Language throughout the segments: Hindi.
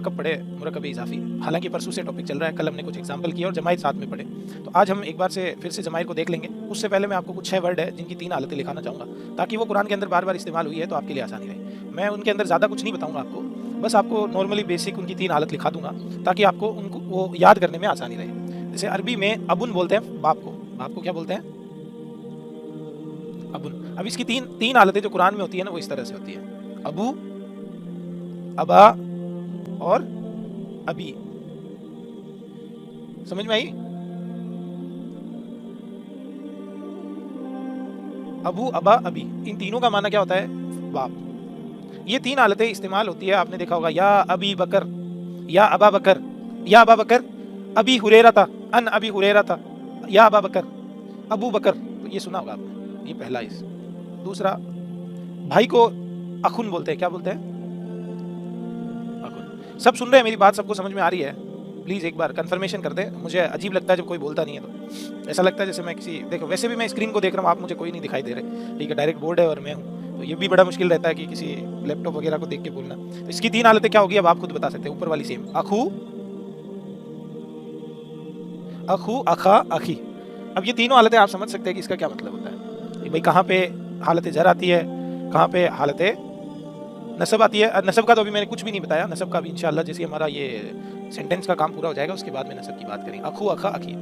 कब पढ़े मुरक्कब इजाफी। हालांकि परसों से टॉपिक चल रहा है, कल हमने कुछ एग्जांपल किए और जमाइत साथ में पढ़े, तो आज हम एक बार से फिर से जमाइत को देख लेंगे। उससे पहले मैं आपको कुछ 6 वर्ड है जिनकी 3 हालतें लिखाना चाहूँगा, ताकि वो कुरान के अंदर बार बार इस्तेमाल हुई है तो आपके लिए आसानी रहे। मैं उनके अंदर ज़्यादा कुछ नहीं बताऊँगा आपको, बस आपको नॉर्मली बेसिक उनकी 3 हालत लिखा दूंगा ताकि आपको उनको वो याद करने में आसानी रहे। जैसे अरबी में अबुन बोलते हैं बाप को, बाप को क्या बोलते हैं? अबुन। अब इसकी तीन हालतें जो कुरान में होती है ना, वो इस तरह से होती है, अबू, अबा और अबी। समझ में आई? अबू, अबा, अबी, इन तीनों का माना क्या होता है? बाप। ये 3 हालतें इस्तेमाल होती है, आपने देखा होगा, या अबी बकर, या अबा बकर, या अबा बकर, अबी हुरैरा था, अन अबी हुरैरा था, या अबा बकर, अबू बकर। तो ये सुना होगा आपने, ये पहला। इस दूसरा, भाई को अखुन बोलते हैं, क्या बोलते हैं? अखुन। सब सुन रहे हैं मेरी बात? सबको समझ में आ रही है? प्लीज़ एक बार कंफर्मेशन कर दें, मुझे अजीब लगता है जब कोई बोलता नहीं है, तो ऐसा लगता है जैसे मैं किसी, देखो वैसे भी मैं स्क्रीन को देख रहा हूँ, आप मुझे कोई नहीं दिखाई दे रहे, ठीक है, डायरेक्ट बोर्ड है और मैं हूँ, तो ये भी बड़ा मुश्किल रहता है कि किसी लैपटॉप वगैरह को देख के बोलना। तो इसकी 3 हालतें क्या होगी अब आप खुद बता सकते हैं। ऊपर वाली सेम, अखू, अखू, अखा, अखी। अब ये तीनों हालतें आप समझ सकते हैं कि इसका क्या मतलब होता है। भाई कहाँ पे हालत जर आती है, कहाँ पे हालत नसब आती है। नसब का तो अभी मैंने कुछ भी नहीं बताया, नसब का भी इंशाल्लाह जैसे हमारा ये सेंटेंस का काम पूरा हो जाएगा उसके बाद में नसब की बात करेंगे। अखू, अखा, अखी।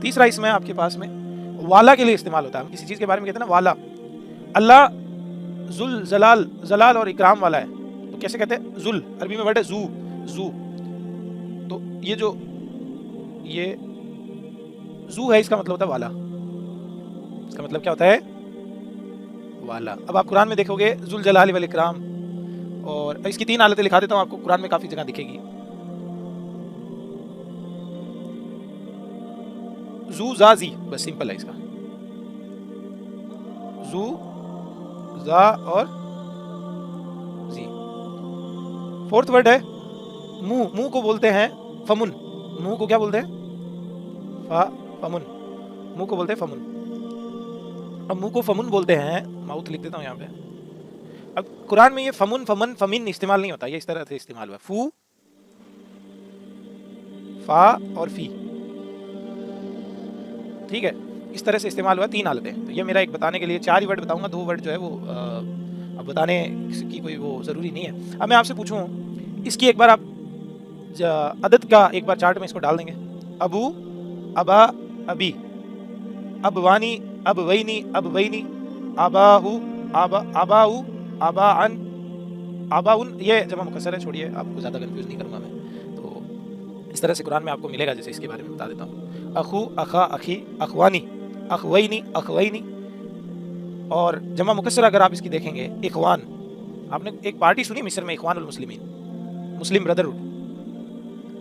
तीसरा इसमें आपके पास में वाला के लिए इस्तेमाल होता है। हम किसी चीज़ के बारे में कहते हैं ना वाला, अल्लाह जुल जलाल, जलाल और इकराम वाला है, तो कैसे कहते हैं? जुल। अरबी में वर्ड है जू, जू। तो ये जो ये जू है, इसका मतलब होता है वाला। इसका मतलब क्या होता है? वाला। अब आप कुरान में देखोगे जुल जलाल वल इकराम, और इसकी 3 हालतें लिखा देता हूँ आपको, कुरान में काफी जगह दिखेगी। जू जा जी, बस सिंपल है इसका, जू जा और जी। फोर्थ वर्ड है मुंह, मुंह को बोलते हैं फमुन। मुंह को क्या बोलते हैं? फमुन। मुंह को बोलते हैं फमुन। अब मुंह को फमुन बोलते हैं, माउथ लिख देता हूँ यहाँ पे। अब कुरान में ये फमुन, फमन, फमिन इस्तेमाल नहीं होता, ये इस तरह से इस्तेमाल हुआ, फू, फा और फी, ठीक है, इस तरह से इस्तेमाल हुआ। 3 हालतें। तो ये मेरा एक बताने के लिए 4 ही वर्ड बताऊंगा, 2 वर्ड जो है वो अब बताने की कोई वो ज़रूरी नहीं है। अब मैं आपसे पूछूं, इसकी एक बार आप अदद का एक बार चार्ट में इसको डाल देंगे। अबू, अबा, अबी, अबवानी, अबवैनी, अबवैनी, आबाहू, आबाऊ, आबाअन, आबाउन। ये जमा मुकस्सर है, छोड़िए, आपको ज़्यादा कंफ्यूज नहीं करूँगा मैं। तो इस तरह से कुरान में आपको मिलेगा, जैसे इसके बारे में बता देता हूँ। अखू, अखा, अखी, अखवानी, अखवैनी, अखवैनी। और जमा मुकस्सर अगर आप इसकी देखेंगे, इखवान। आपने एक पार्टी सुनी मिस्र में, इखवानुल मुस्लिमीन, मुस्लिम ब्रदरहुड।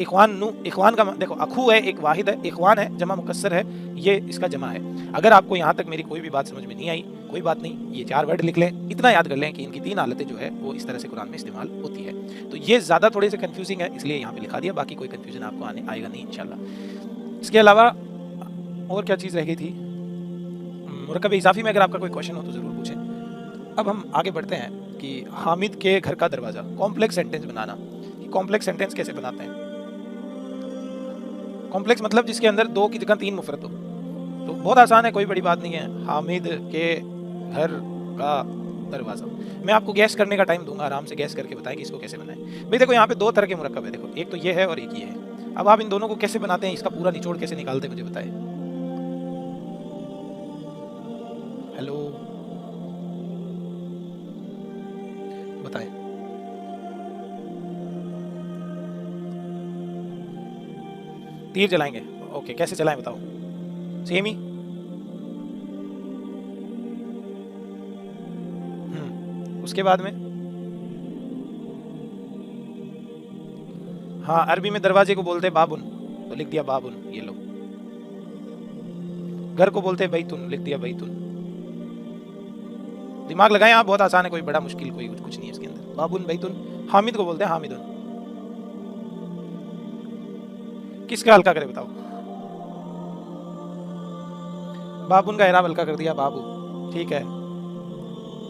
इखवान का देखो, अखू है एक वाहिद है, इखवान है जमा मुकस्सर है, ये इसका जमा है। अगर आपको यहाँ तक मेरी कोई भी बात समझ में नहीं आई, कोई बात नहीं, ये 4 वर्ड लिख लें, इतना याद कर लें कि इनकी 3 हालतें जो है वो इस तरह से कुरान में इस्तेमाल होती है। तो ये ज़्यादा थोड़े से कन्फ्यूजिंग है, इसलिए यहाँ पे लिखा दिया, बाकी कोई कन्फ्यूजन आपको आएगा नहीं इंशाल्लाह। इसके अलावा और क्या चीज़ रह गई थी? मुरक्कब इजाफी में अगर आपका कोई क्वेश्चन हो तो ज़रूर पूछें। अब हम आगे बढ़ते हैं कि हामिद के घर का दरवाज़ा, कॉम्प्लेक्स सेंटेंस बनाना। कॉम्प्लेक्स सेंटेंस कैसे बनाते हैं? कॉम्प्लेक्स मतलब जिसके अंदर 2 की जगह 3 मुफरत हो। तो बहुत आसान है, कोई बड़ी बात नहीं है। हामिद के घर का दरवाज़ा। मैं आपको गैस करने का टाइम दूंगा, आराम से गैस करके बताएं कि इसको कैसे बनाएं। भाई देखो, यहाँ पे 2 तरह के मुरक्कब है, देखो, एक तो ये है और एक ये है। अब आप इन दोनों को कैसे बनाते हैं, इसका पूरा निचोड़ कैसे निकालते हैं, मुझे बताएं। हेलो, बताएं। तीर जलाएंगे, ओके, कैसे चलाएं बताओ। सेम ही। उसके बाद में, हाँ, अरबी में दरवाजे को बोलते हैं बाबुन, तो लिख दिया बाबुन, ये लो। घर को बोलते हैं बैतुन, लिख दिया बैतुन। दिमाग लगाएं आप, बहुत आसान है, कोई बड़ा मुश्किल कोई कुछ नहीं है इसके अंदर। बाबुन, बैतुन। हामिद को बोलते हैं हामिदुन। किसका हल्का करे बताओ? बाबुन का एराब हल्का कर दिया, बाबू, ठीक है।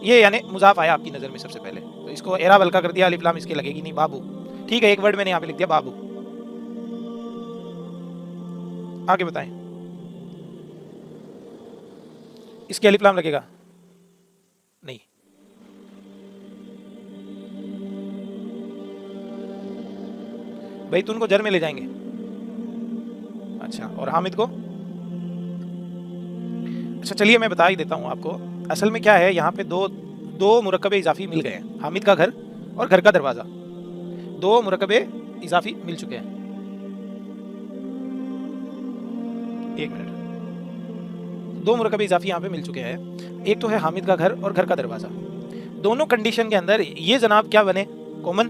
ये यानी मुजाफ आया आपकी नज़र में सबसे पहले, तो इसको एराब हल्का कर दिया, अलिफ लाम इसके लगेगी नहीं, बाबू। ठीक है, एक वर्ड मैंने यहाँ पे लिख दिया बाबू। आगे बताएं, इसके अलिफ लाम लगेगा नहीं। भाई तुम को जर में ले जाएंगे। अच्छा, और हामिद को? अच्छा चलिए मैं बता ही देता हूँ आपको। असल में क्या है, यहाँ पे दो मुरक्कबे इजाफी मिल गए हैं, हामिद का घर और घर का दरवाजा। दो मुरक्कबे इजाफी मिल चुके हैं। एक मिनट, दो मुरक्कबे इजाफी यहाँ पे मिल चुके हैं। एक तो है हामिद का घर और घर का दरवाजा। दोनों कंडीशन के अंदर ये जनाब क्या बने? कॉमन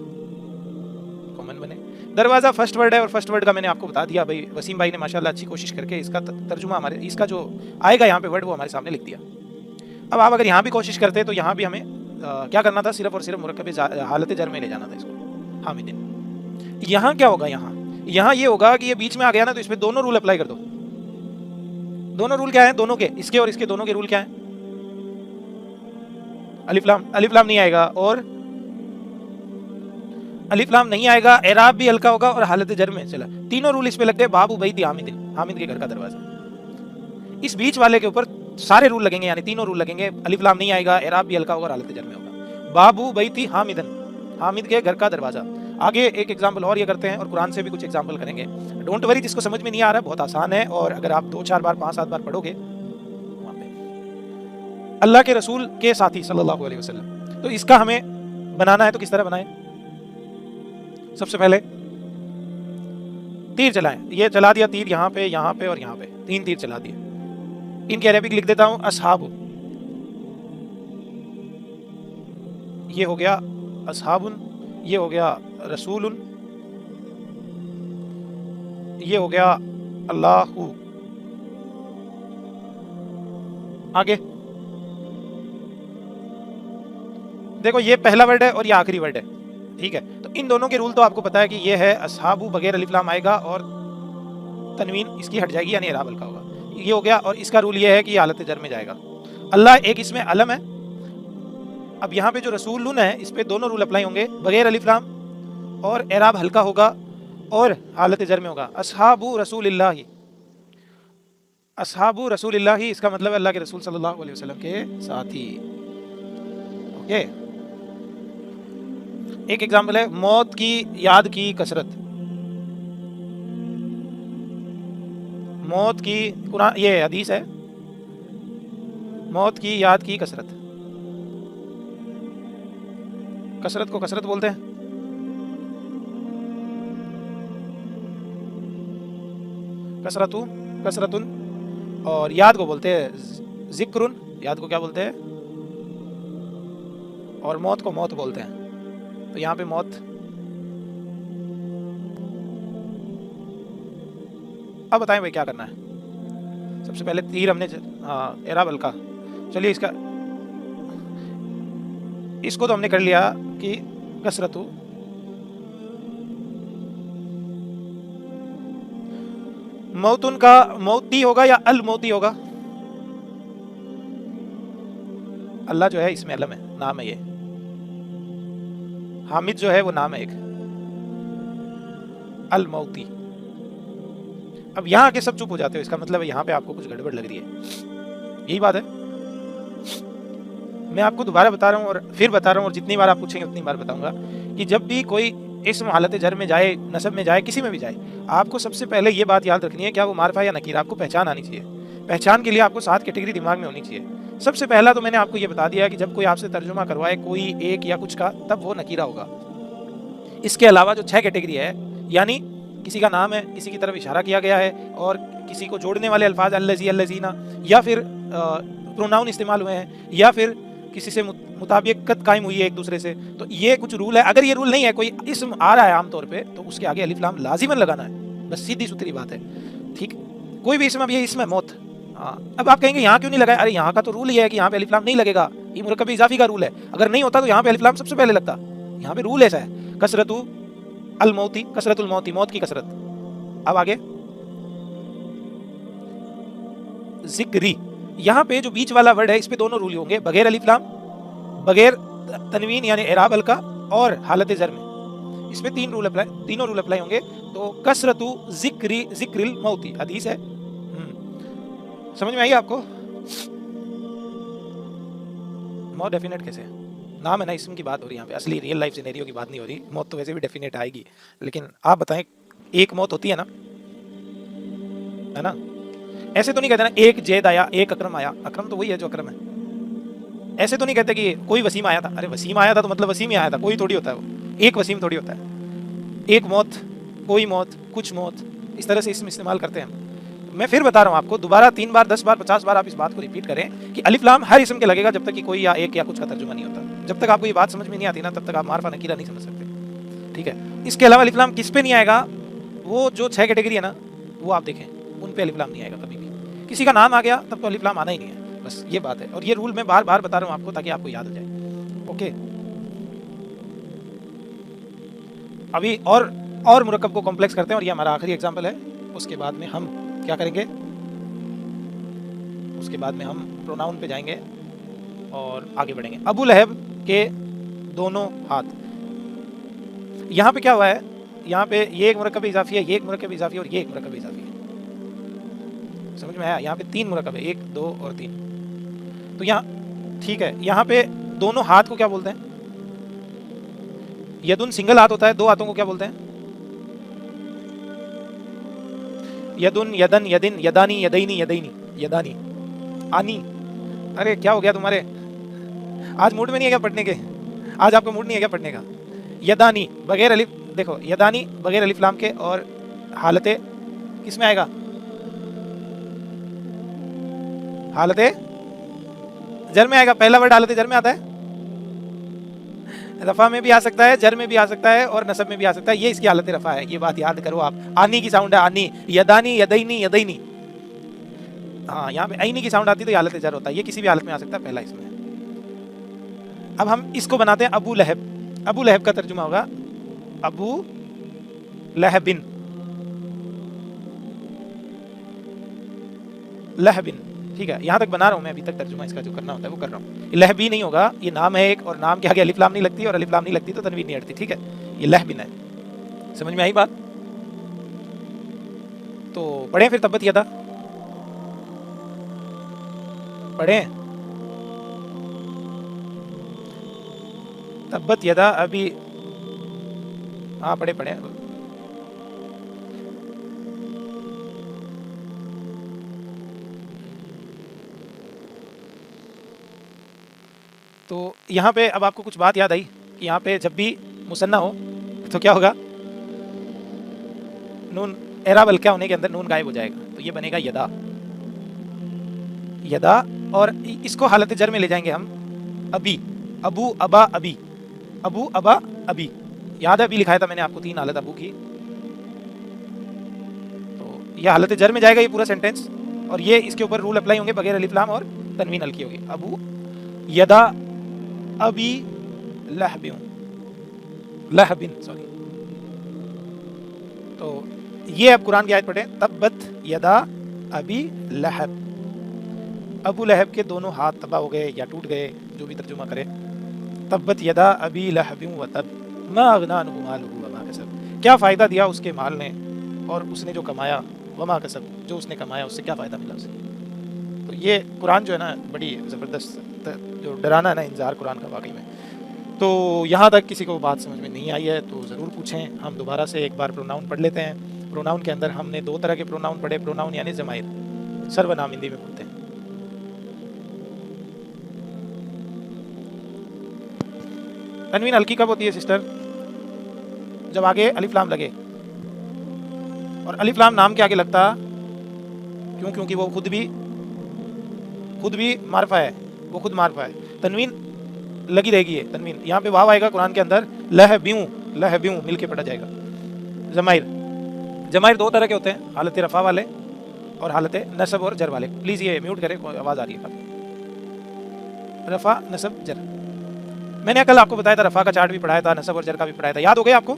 बने। दरवाजा फर्स्ट वर्ड है और फर्स्ट वर्ड का मैंने आपको बता दिया भाई, वसीम भाई ने माशाल्लाह अच्छी कोशिश करके इसका तर्जुमा हमारे, इसका जो आएगा यहाँ पे वर्ड वो हमारे सामने लिख दिया। अब आप अगर यहाँ भी कोशिश करते तो यहाँ भी हमें क्या करना था? सिर्फ और सिर्फ मुरक्कबे हालत जर में ले जाना था इसको, हामिदिन। यहाँ क्या होगा? यहाँ ये होगा कि ये बीच में आ गया ना, तो इसमें दोनों रूल अप्लाई कर दो। दोनों रूल क्या है? दोनों के, इसके और इसके दोनों के रूल क्या है? अलिफ लाम नहीं आएगा, और अलिफ लाम नहीं आएगा, एराब भी हल्का होगा और हालत जर में चला। तीनों रूल इस पे लगते हैं। बाबू बैती हामिद, हामिद के घर का दरवाजा। इस बीच वाले के ऊपर सारे रूल लगेंगे, यानी तीनों रूल लगेंगे। अलिफ लाम नहीं आएगा, एराब भी हल्का होगा और हालत जर में होगा। बाबू बैती हामिदन, हामिद के घर का दरवाजा। आगे एक एग्जाम्पल और ये करते हैं, और कुरान से भी कुछ एग्जाम्पल करेंगे। डोंट वरी, जिसको समझ में नहीं आ रहा है बहुत आसान है, और अगर आप 2-4 बार 5-7 बार पढ़ोगे वहां पे अल्लाह के रसूल के साथी सल्लल्लाहु अलैहि वसल्लम। तो इसका हमें बनाना है, तो किस तरह बनाएं? सबसे पहले तीर चलाएं। ये चला दिया तीर यहाँ पे और यहाँ पे, 3 तीर चला दिए। इनके अरबिक लिख देता हूं, असहाबु। ये हो गया असहाबुन, ये हो गया रसूलुन, ये हो गया अल्लाहु। आगे देखो, ये पहला वर्ड है और ये आखिरी वर्ड है, ठीक है। तो इन दोनों के रूल तो आपको पता है कि ये है असहाबु, बगैर अलिफ लाम आएगा और तनवीन इसकी हट जाएगी, यानी इराब हल्का होगा। ये हो गया, और इसका रूल ये है कि ये हालत जर में जाएगा। अल्लाह एक इसमें अलम है। अब यहाँ पे जो रसूलुन है, इस पे दोनों रूल अप्लाई होंगे, बगैर अलिफ लाम और इराब हल्का होगा और हालत जर में होगा। असहाबु रसूलिल्लाही, असहाबु रसूलिल्लाही, इसका मतलब अल्लाह के रसूल सल्लल्लाहु अलैहि वसल्लम के साथी। ओके, एक एग्जाम्पल है, मौत की याद की कसरत। मौत की, कुरान ये हदीस है, मौत की याद की कसरत। कसरत को कसरत बोलते हैं। कसरतु, कसरतुन। और याद को बोलते हैं जिक्रुन, याद को क्या बोलते हैं? और मौत को मौत बोलते हैं। तो यहाँ पे मौत। अब बताएं भाई क्या करना है? सबसे पहले तीर हमने एराब हल्का, चलिए इसको तो हमने कर लिया कि कसरतु। मौतुन का मौती होगा या अल मौती होगा? अल्लाह जो है इसमें अलम है, नाम है ये। हामिद जो है वो नाम है एक, अल मौती। अब यहाँ आके सब चुप हो जाते हो, इसका मतलब है यहाँ पे आपको कुछ गड़बड़ लग रही है। यही बात है, मैं आपको दोबारा बता रहा हूँ और फिर बता रहा हूँ, और जितनी बार आप पूछेंगे उतनी बार बताऊंगा कि जब भी कोई इस्म हालत जर में जाए, नसब में जाए, किसी में भी जाए, आपको सबसे पहले ये बात याद रखनी है, क्या वो मारफा या नकीर, आपको पहचान आनी चाहिए। पहचान के लिए आपको 7 कैटेगरी दिमाग में होनी चाहिए। सबसे पहला तो मैंने आपको ये बता दिया कि जब कोई आपसे तर्जुमा करवाए कोई एक या कुछ का, तब वो नकीरा होगा। इसके अलावा जो 6 कैटेगरी है, यानी किसी का नाम है, किसी की तरफ इशारा किया गया है, और किसी को जोड़ने वाले अल्फाज अल्लज़ी, अल्लज़ीना, या फिर प्रोनाउन इस्तेमाल हुए हैं, या फिर किसी से मुताबिकत कायम हुई है एक दूसरे से, तो ये कुछ रूल है। अगर ये रूल नहीं है, कोई इस्म आ रहा है आमतौर पे, तो उसके आगे अलिफ लाम लाजिमन लगाना है, बस सीधी सुथरी बात है, ठीक। कोई भी इस्म, अब ये इस्म है मौत, हाँ, अब आप कहेंगे यहाँ क्यों नहीं लगाया? अरे यहाँ का तो रूल ये है कि यहाँ पे अलिफ लाम नहीं लगेगा, ये मुरक्कब इजाफी का रूल है। अगर नहीं होता तो यहाँ पे अलिफ लाम सबसे पहले लगता, यहाँ पे रूल ऐसा है। कसरतु अल मौती, कसरतुल मौती, मौत की कसरत। अब आगे जिक्री, यहाँ पे जो बीच वाला वर्ड है, इस पे दोनों रूल होंगे, बगैर अलिफ लाम, बगैर तनवीन यानी इराब हल्का, और हालत जर में। इस पे तीनों रूल अप्लाई होंगे। तो कसरतु जिक्रिल मौती हदीस है। समझ में आई आपको? मौत डेफिनेट कैसे है? नाम है ना, इसम की बात हो रही है यहाँ पे, असली रियल लाइफ सिनेरियो की बात नहीं हो रही। मौत तो वैसे भी डेफिनेट आएगी, लेकिन आप बताएं, एक मौत होती है ना, है ना? ऐसे तो नहीं कहते ना एक जैद आया, एक अकरम आया। अकरम तो वही है जो अकरम है। ऐसे तो नहीं कहते कि कोई वसीम आया था। अरे वसीम आया था तो मतलब वसीम ही आया था, कोई थोड़ी होता है वो। एक वसीम थोड़ी होता है। एक मौत, कोई मौत, कुछ मौत, इस तरह से इसम इस्तेमाल करते हैं। मैं फिर बता रहा हूँ आपको, दोबारा 3 बार 10 बार 50 बार आप इस बात को रिपीट करें कि अलिफ लाम हर इसम के लगेगा जब तक कि कोई या एक या कुछ का तर्जुमा नहीं होता। जब तक आपको ये बात समझ में नहीं आती ना, तब तक आप मारफा नकीरा नहीं समझ सकते। ठीक है? इसके अलावा अलिफ लाम किस पे नहीं आएगा? वो जो 6 कैटेगरी है ना, वो आप देखें, उन पे अलिफ लाम नहीं आएगा कभी भी। किसी का नाम आ गया तब तो अलिफ लाम आना ही नहीं है, बस ये बात है। और ये रूल मैं बार बार बता रहा हूँ आपको ताकि आपको याद हो जाए। ओके, अभी और मुरक्कब को कॉम्प्लेक्स करते हैं, और ये हमारा आखिरी एग्जाम्पल है। उसके बाद में हम क्या करेंगे? उसके बाद में हम प्रोनाउन पे जाएंगे और आगे बढ़ेंगे। अबू लहब के दोनों हाथ, यहाँ पे क्या हुआ है? यहाँ पे ये एक मुरक्कब इजाफी है, ये एक मुरक्कब इजाफी है, और ये एक मुरक्कब इजाफी है। समझ में आया? यहाँ पे 3 मुरक्कब है, 1 2 और 3। तो यहाँ ठीक है, यहाँ पे दोनों हाथ को क्या बोलते हैं? यदुन सिंगल हाथ होता है, 2 हाथों को क्या बोलते हैं? यदुन, यदन, यदिन, यदानी, यदैनी, यदैनी, यदानी, आनी। अरे क्या हो गया तुम्हारे? आज मूड में नहीं है क्या पढ़ने के? आज आपका मूड नहीं है क्या पढ़ने का? यदानी बगैर अलिफ, देखो यदानी बगैर अलिफ लाम के, और हालते किस में आएगा? हालते जर में आएगा। पहला वर्ड हालते जर में आता है। रफा में भी आ सकता है, जर में भी आ सकता है, और नसब में भी आ सकता है। ये इसकी हालत रफा है, ये बात याद करो आप। आनी की साउंड है, आनी। यदानी, यदैनी, यदैनी। हाँ, यहाँ पे ऐनी की साउंड आती है तो ये हालत जर होता है। ये किसी भी हालत में आ सकता है, पहला इसमें। अब हम इसको बनाते हैं अबू लहब। अबू लहब का तर्जुमा होगा अबू लहबिन, लहबिन। ठीक है, यहाँ तक बना रहा हूँ मैं, अभी तक तर्जुमा इसका जो करना होता है वो कर रहा हूँ। ये लहबी नहीं होगा, ये नाम है एक, और नाम के आगे अलिफ लाम नहीं लगती, और अलिफ लाम नहीं लगती तो तनवीन नहीं हटती। ठीक है, ये लहबिन है। समझ में आई बात? तो पढ़े फिर तब्बत यदा, पढ़े तब्बत यदा अभी। हाँ पढ़े पढ़े। तो यहाँ पे अब आपको कुछ बात याद आई कि यहाँ पे जब भी मुसन्ना हो तो क्या होगा? नून एराब हल्का होने के अंदर नून गायब हो जाएगा, तो ये बनेगा यदा, यदा। और इसको हालत जर में ले जाएंगे हम, अबी, अबू अबा अबी, अबू अबा अबी। याद है अभी लिखाया था मैंने आपको 3 हालत अबू की। तो ये हालत जर में जाएगा ये पूरा सेंटेंस, और ये इसके ऊपर रूल अप्लाई होंगे बगैर अलिफ लाम और तनवीन हल्की होगी। अबू यदा अबी लहबिन, लहबिन सॉरी। तो ये अब कुरान की आयत पढ़ें, तब्बत यदा अबी लहब। अबू लहब के दोनों हाथ तबाह हो गए या टूट गए, जो भी तर्जुमा करे। तब्बत यदा अबी लहबिन व तब मा अगना अन्हु मालुहु वमा कसब। क्या फ़ायदा दिया उसके माल ने और उसने जो कमाया, वमा कसब, जो उसने कमाया उससे क्या फ़ायदा मिला उसे। तो ये कुरान जो है ना, बड़ी ज़बरदस्त, जो डराना है ना इंजार कुरान का वाकई में। तो यहाँ तक किसी को बात समझ में नहीं आई है तो ज़रूर पूछें। हम दोबारा से एक बार प्रोनाउन पढ़ लेते हैं। प्रोनाउन के अंदर हमने 2 तरह के प्रोनाउन पढ़े। प्रोनाउन यानी ज़माइर, सर्वनाम हिंदी में बोलते हैं। तनवीन हल्की कब होती है सिस्टर? जब आगे अलिफ लाम लगे, और अलिफ लाम नाम के आगे लगता क्यों? क्योंकि वो खुद भी मारफा है, वो खुद मारफा है। तनवीन लगी रहेगी, है तनवीन। यहाँ पे वाव आएगा कुरान के अंदर, लहब्यूं मिल के पढ़ा जाएगा। जमाइर 2 तरह के होते हैं, हालत रफ़ा वाले और हालत नसब और जर वाले। प्लीज़ ये म्यूट करें, आवाज़ आ रही है। रफ़ा नसब जर, मैंने कल आपको बताया था, रफ़ा का चार्ट भी पढ़ाया था, नसब और जर का भी पढ़ाया था। याद हो गए आपको?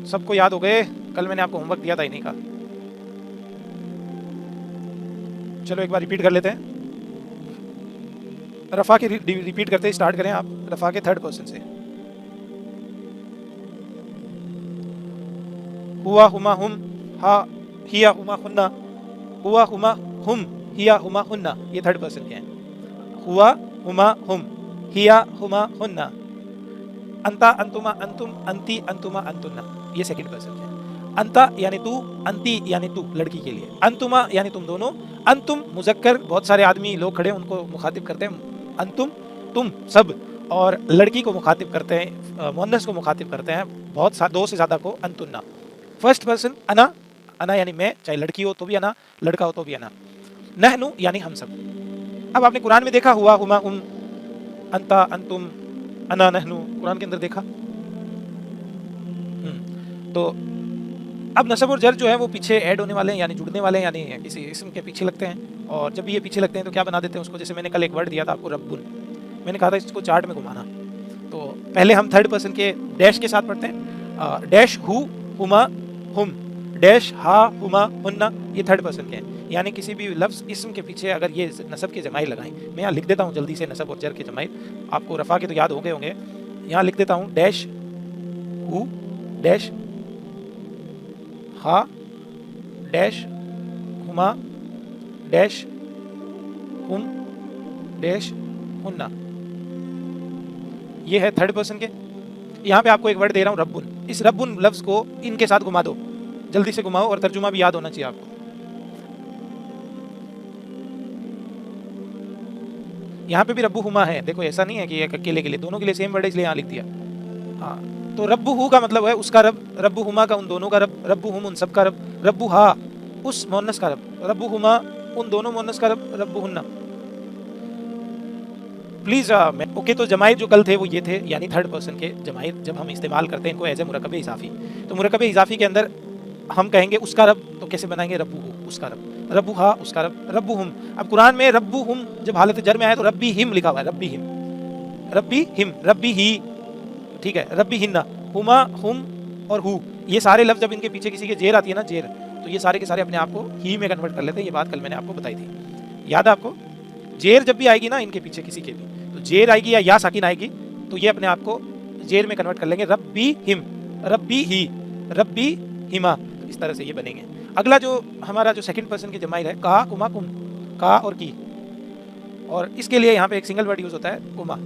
सबको याद हो गए? कल मैंने आपको होमवर्क दिया था इन्हीं का। चलो एक बार रिपीट कर लेते हैं। रफ़ा की रिपीट करते ही स्टार्ट करें आप। रफ़ा के 3rd पर्सन से। हुआ हुमा हुम, हा हिया हुमा हुन्ना, हुआ हुमा हुम, हिया हुमा हुन्ना, ये थर्ड पर्सन के हैं। हुआ हुमा हुम, हिया हुमा हुन्ना, अंता अंतुमा अंतुम, अंती अंतुमा अंतुन्ना, ये सेकंड पर्सन के हैं। अंता यानी तू, अंती यानी तू लड़की के लिए, अंतुमा यानी तुम दोनों, अंतुम मुजक्कर बहुत सारे आदमी लोग खड़े उनको मुखातिब करते हैं अंतुम, तुम सब, और लड़की को मुखातिब करते हैं, मुअन्नस को मुखातिब करते हैं बहुत दो से ज्यादा को अंतुन्ना। फर्स्ट पर्सन अना, अना यानी मैं, चाहे लड़की हो तो भी अना, लड़का हो तो भी अना। नहनु यानी हम सब। अब आपने कुरान में देखा हुआ हुमा हुम, अंता अंतुम, अना नहनु, कुरान के अंदर देखा। तो अब नसब और जर जो है वो पीछे ऐड होने वाले हैं, यानी जुड़ने वाले हैं, यानी किसी इसम के पीछे लगते हैं। और जब भी ये पीछे लगते हैं तो क्या बना देते हैं उसको, जैसे मैंने कल एक वर्ड दिया था आपको रब्बुन, मैंने कहा था इसको चार्ट में घुमाना। तो पहले हम थर्ड पर्सन के डैश के साथ पढ़ते हैं, डैश हु हुमा हुम, डैश हा हुमा हुन्ना, ये थर्ड पर्सन के हैं। यानी किसी भी लफ्ज़ इसम के पीछे अगर ये नसब के जमाई लगाएं, मैं यहाँ लिख देता हूँ जल्दी से नसब और जर के जमाई, आपको रफ़ा के तो याद हो गए होंगे। यहाँ लिख देता हूँ डैश हु डैश हा डैश हुमा डैश हुम डैश हुन्ना, ये है थर्ड पर्सन के। यहाँ पे आपको एक वर्ड दे रहा हूँ रब्बुन, इस रब्बुन लफ्ज़ को इनके साथ घुमा दो, जल्दी से घुमाओ, और तर्जुमा भी याद होना चाहिए आपको। यहाँ पे भी रब्बु हुमा है, देखो ऐसा नहीं है कि एक अकेले के लिए, दोनों के लिए सेम वर्ड है इसलिए यहाँ लिख दिया। हाँ, तो रब्बु हु का मतलब है उसका रब, रब्बु हुमा का उन दोनों का रब, रब्बु हुम उन सब का रब, रब्बु हा उस मुअन्नस का रब, रब्बु हुमा उन दोनों मुअन्नस का रब, रब्बु हुन्ना। प्लीज ओके, तो जमाइर जो कल थे वो ये थे, यानी थर्ड पर्सन के जमाइर जब हम इस्तेमाल करते हैं इनको एज ए मुरकब इजाफी, तो मुरकब इजाफी के अंदर हम कहेंगे उसका रब, तो कैसे बनाएंगे, रब्बु हु उसका रब, रब्बु हा उसका रब, रब्बु हुम। अब कुरान में रब्बु हुम जब हालत जर में आया तो रब्बी हिम लिखा हुआ है, रब्बी हिम, रब्बी हिम, रब्बी ही, ठीक है, रब्बी हिन्ना, हुमा हुम और हु, ये सारे लफ्ज जब इनके पीछे किसी के जेर आती है ना, जेर, तो ये सारे के सारे अपने आप को ही में कन्वर्ट कर लेते हैं। ये बात कल मैंने आपको बताई थी, याद है आपको? जेर जब भी आएगी ना इनके पीछे किसी के भी, तो जेर आएगी या साकिन आएगी तो ये अपने आप को जेर में कन्वर्ट कर लेंगे, रब्बी हिम, रब्बी ही, रब्बी हिमा, इस तरह से ये बनेंगे। अगला जो हमारा जो सेकंड पर्सन की जमाइर है, का कुमा कुम, का और की, और इसके लिए यहाँ पे एक सिंगल वर्ड यूज होता है कुमा,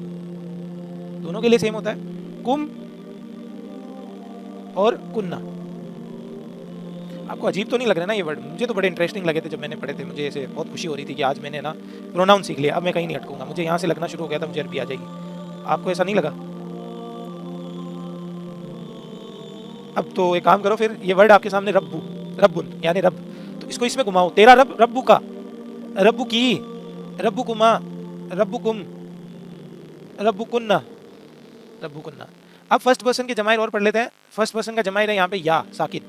दोनों के लिए सेम होता है, कुम और कुन्ना। आपको अजीब तो नहीं लग रहा ना ये वर्ड? मुझे तो बड़े इंटरेस्टिंग लगे थे जब मैंने पढ़े थे, मुझे ऐसे बहुत खुशी हो रही थी कि आज मैंने ना प्रोनाउन सीख लिया, अब मैं कहीं नहीं अटकूंगा, मुझे यहाँ से लगना शुरू हो गया था मुझे अरबी आ जाएगी। आपको ऐसा नहीं लगा? अब तो एक काम करो फिर, ये वर्ड आपके सामने रब्बू, रब्बुन यानी रब, तो इसको इसमें घुमाओ, तेरा रब, रब्बू का, रब्बू की, रब्बू कुमा, रब्बू कुम, रब्बू कुन्ना, रब्बू कुन्ना। अब फर्स्ट पर्सन के जमाइर और पढ़ लेते हैं। फर्स्ट पर्सन का जमाइर है यहाँ पे या साकिन,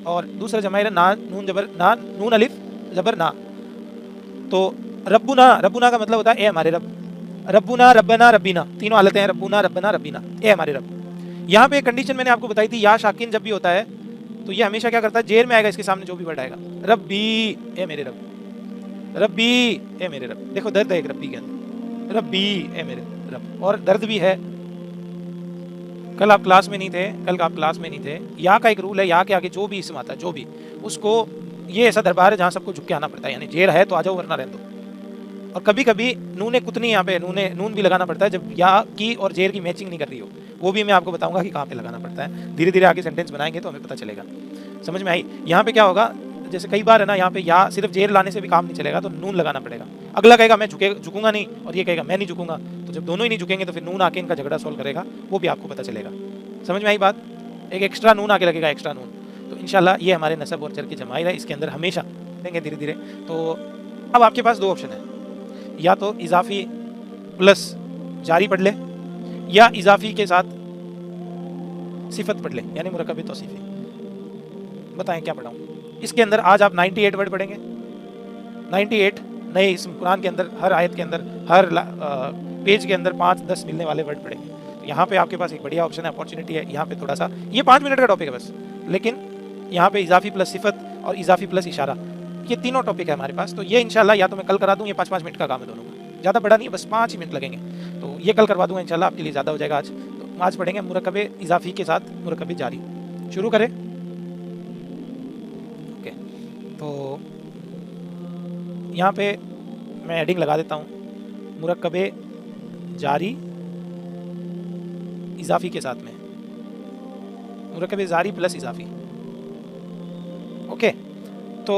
और दूसरा जमाइर है ना नून जबर, ना नून अलिफ जबर ना। तो रब्बुना, रब्बुना का मतलब होता है ए हमारे रब, रब्बुना रब्बना रब्बीना, तीनों हालतें हैं, रब्बुना रब्बना रब्बीना, ए हमारे रब। यहाँ पे एक कंडीशन मैंने आपको बताई थी, या शाकिन जब भी होता है तो ये हमेशा क्या करता है, जेर में आएगा इसके सामने जो भी वर्ड आएगा, रब्बी ए मेरे रब, रब्बी ए मेरे रब। देखो दर्द है एक रब्बी के अंदर, रब्बी ए मेरे रब, और दर्द भी है। कल आप क्लास में नहीं थे, कल आप क्लास में नहीं थे, या का एक रूल है, या के आगे जो भी इसम आता है जो भी, उसको, ये ऐसा दरबार है जहाँ सबको झुक के आना पड़ता है, यानी जेर है तो आ जाओ वरना रहने दो। और कभी कभी नूने कुतनी, यहाँ पे नून भी लगाना पड़ता है जब या की और जेर की मैचिंग नहीं कर रही हो, वो भी मैं आपको बताऊंगा कि कहाँ पे लगाना पड़ता है। धीरे धीरे आगे सेंटेंस बनाएंगे तो हमें पता चलेगा, समझ में आई? यहाँ पे क्या होगा, जैसे कई बार है ना, यहाँ पे या सिर्फ जेर लाने से भी काम नहीं चलेगा, तो नून लगाना पड़ेगा। अगला कहेगा मैं झुकूंगा नहीं, और ये कहेगा मैं नहीं झुकूंगा, तो जब दोनों ही नहीं झुकेंगे तो फिर नून आके इनका झगड़ा सॉल्व करेगा, वो भी आपको पता चलेगा। समझ में आई बात? एक एक्स्ट्रा नून आके लगेगा, एक्स्ट्रा नून। तो इंशाल्लाह ये हमारे नसब और जर की जमाइर है, इसके अंदर हमेशा देंगे धीरे धीरे। तो अब आपके पास दो ऑप्शन है, या तो इजाफी प्लस जारी पढ़ ले, या इजाफी के साथ सिफत पढ़ ले, यानी मुरकब तौसीफी। बताएं क्या पढ़ाऊं? इसके अंदर आज आप 98 वर्ड पढ़ेंगे, 98 नए इसम कुरान के अंदर, हर आयत के अंदर, हर पेज के अंदर 5-10 मिलने वाले वर्ड पढ़ेंगे। तो यहाँ पे आपके पास एक बढ़िया ऑप्शन है, अपॉर्चुनिटी है। यहाँ पे थोड़ा सा, ये 5 मिनट का टॉपिक है बस, लेकिन यहाँ पे इजाफी प्लस सिफत और इजाफी प्लस इशारा, ये तीनों टॉपिक है हमारे पास। तो ये इंशाल्लाह या तो मैं कल करा दूँ, ये 5-5 मिनट का काम है दोनों का, ज़्यादा बड़ा नहीं है, बस 5 ही मिनट लगेंगे, तो ये कल करवा दूँगा इंशाल्लाह, आपके लिए ज़्यादा हो जाएगा आज। तो आज पढ़ेंगे मुरकब इजाफी के साथ मुरकब जारी। शुरू करें? तो यहाँ पे मैं हेडिंग लगा देता हूँ, मुरक्कबे जारी इजाफी के साथ में, मुरक्कबे जारी प्लस इजाफी। ओके, तो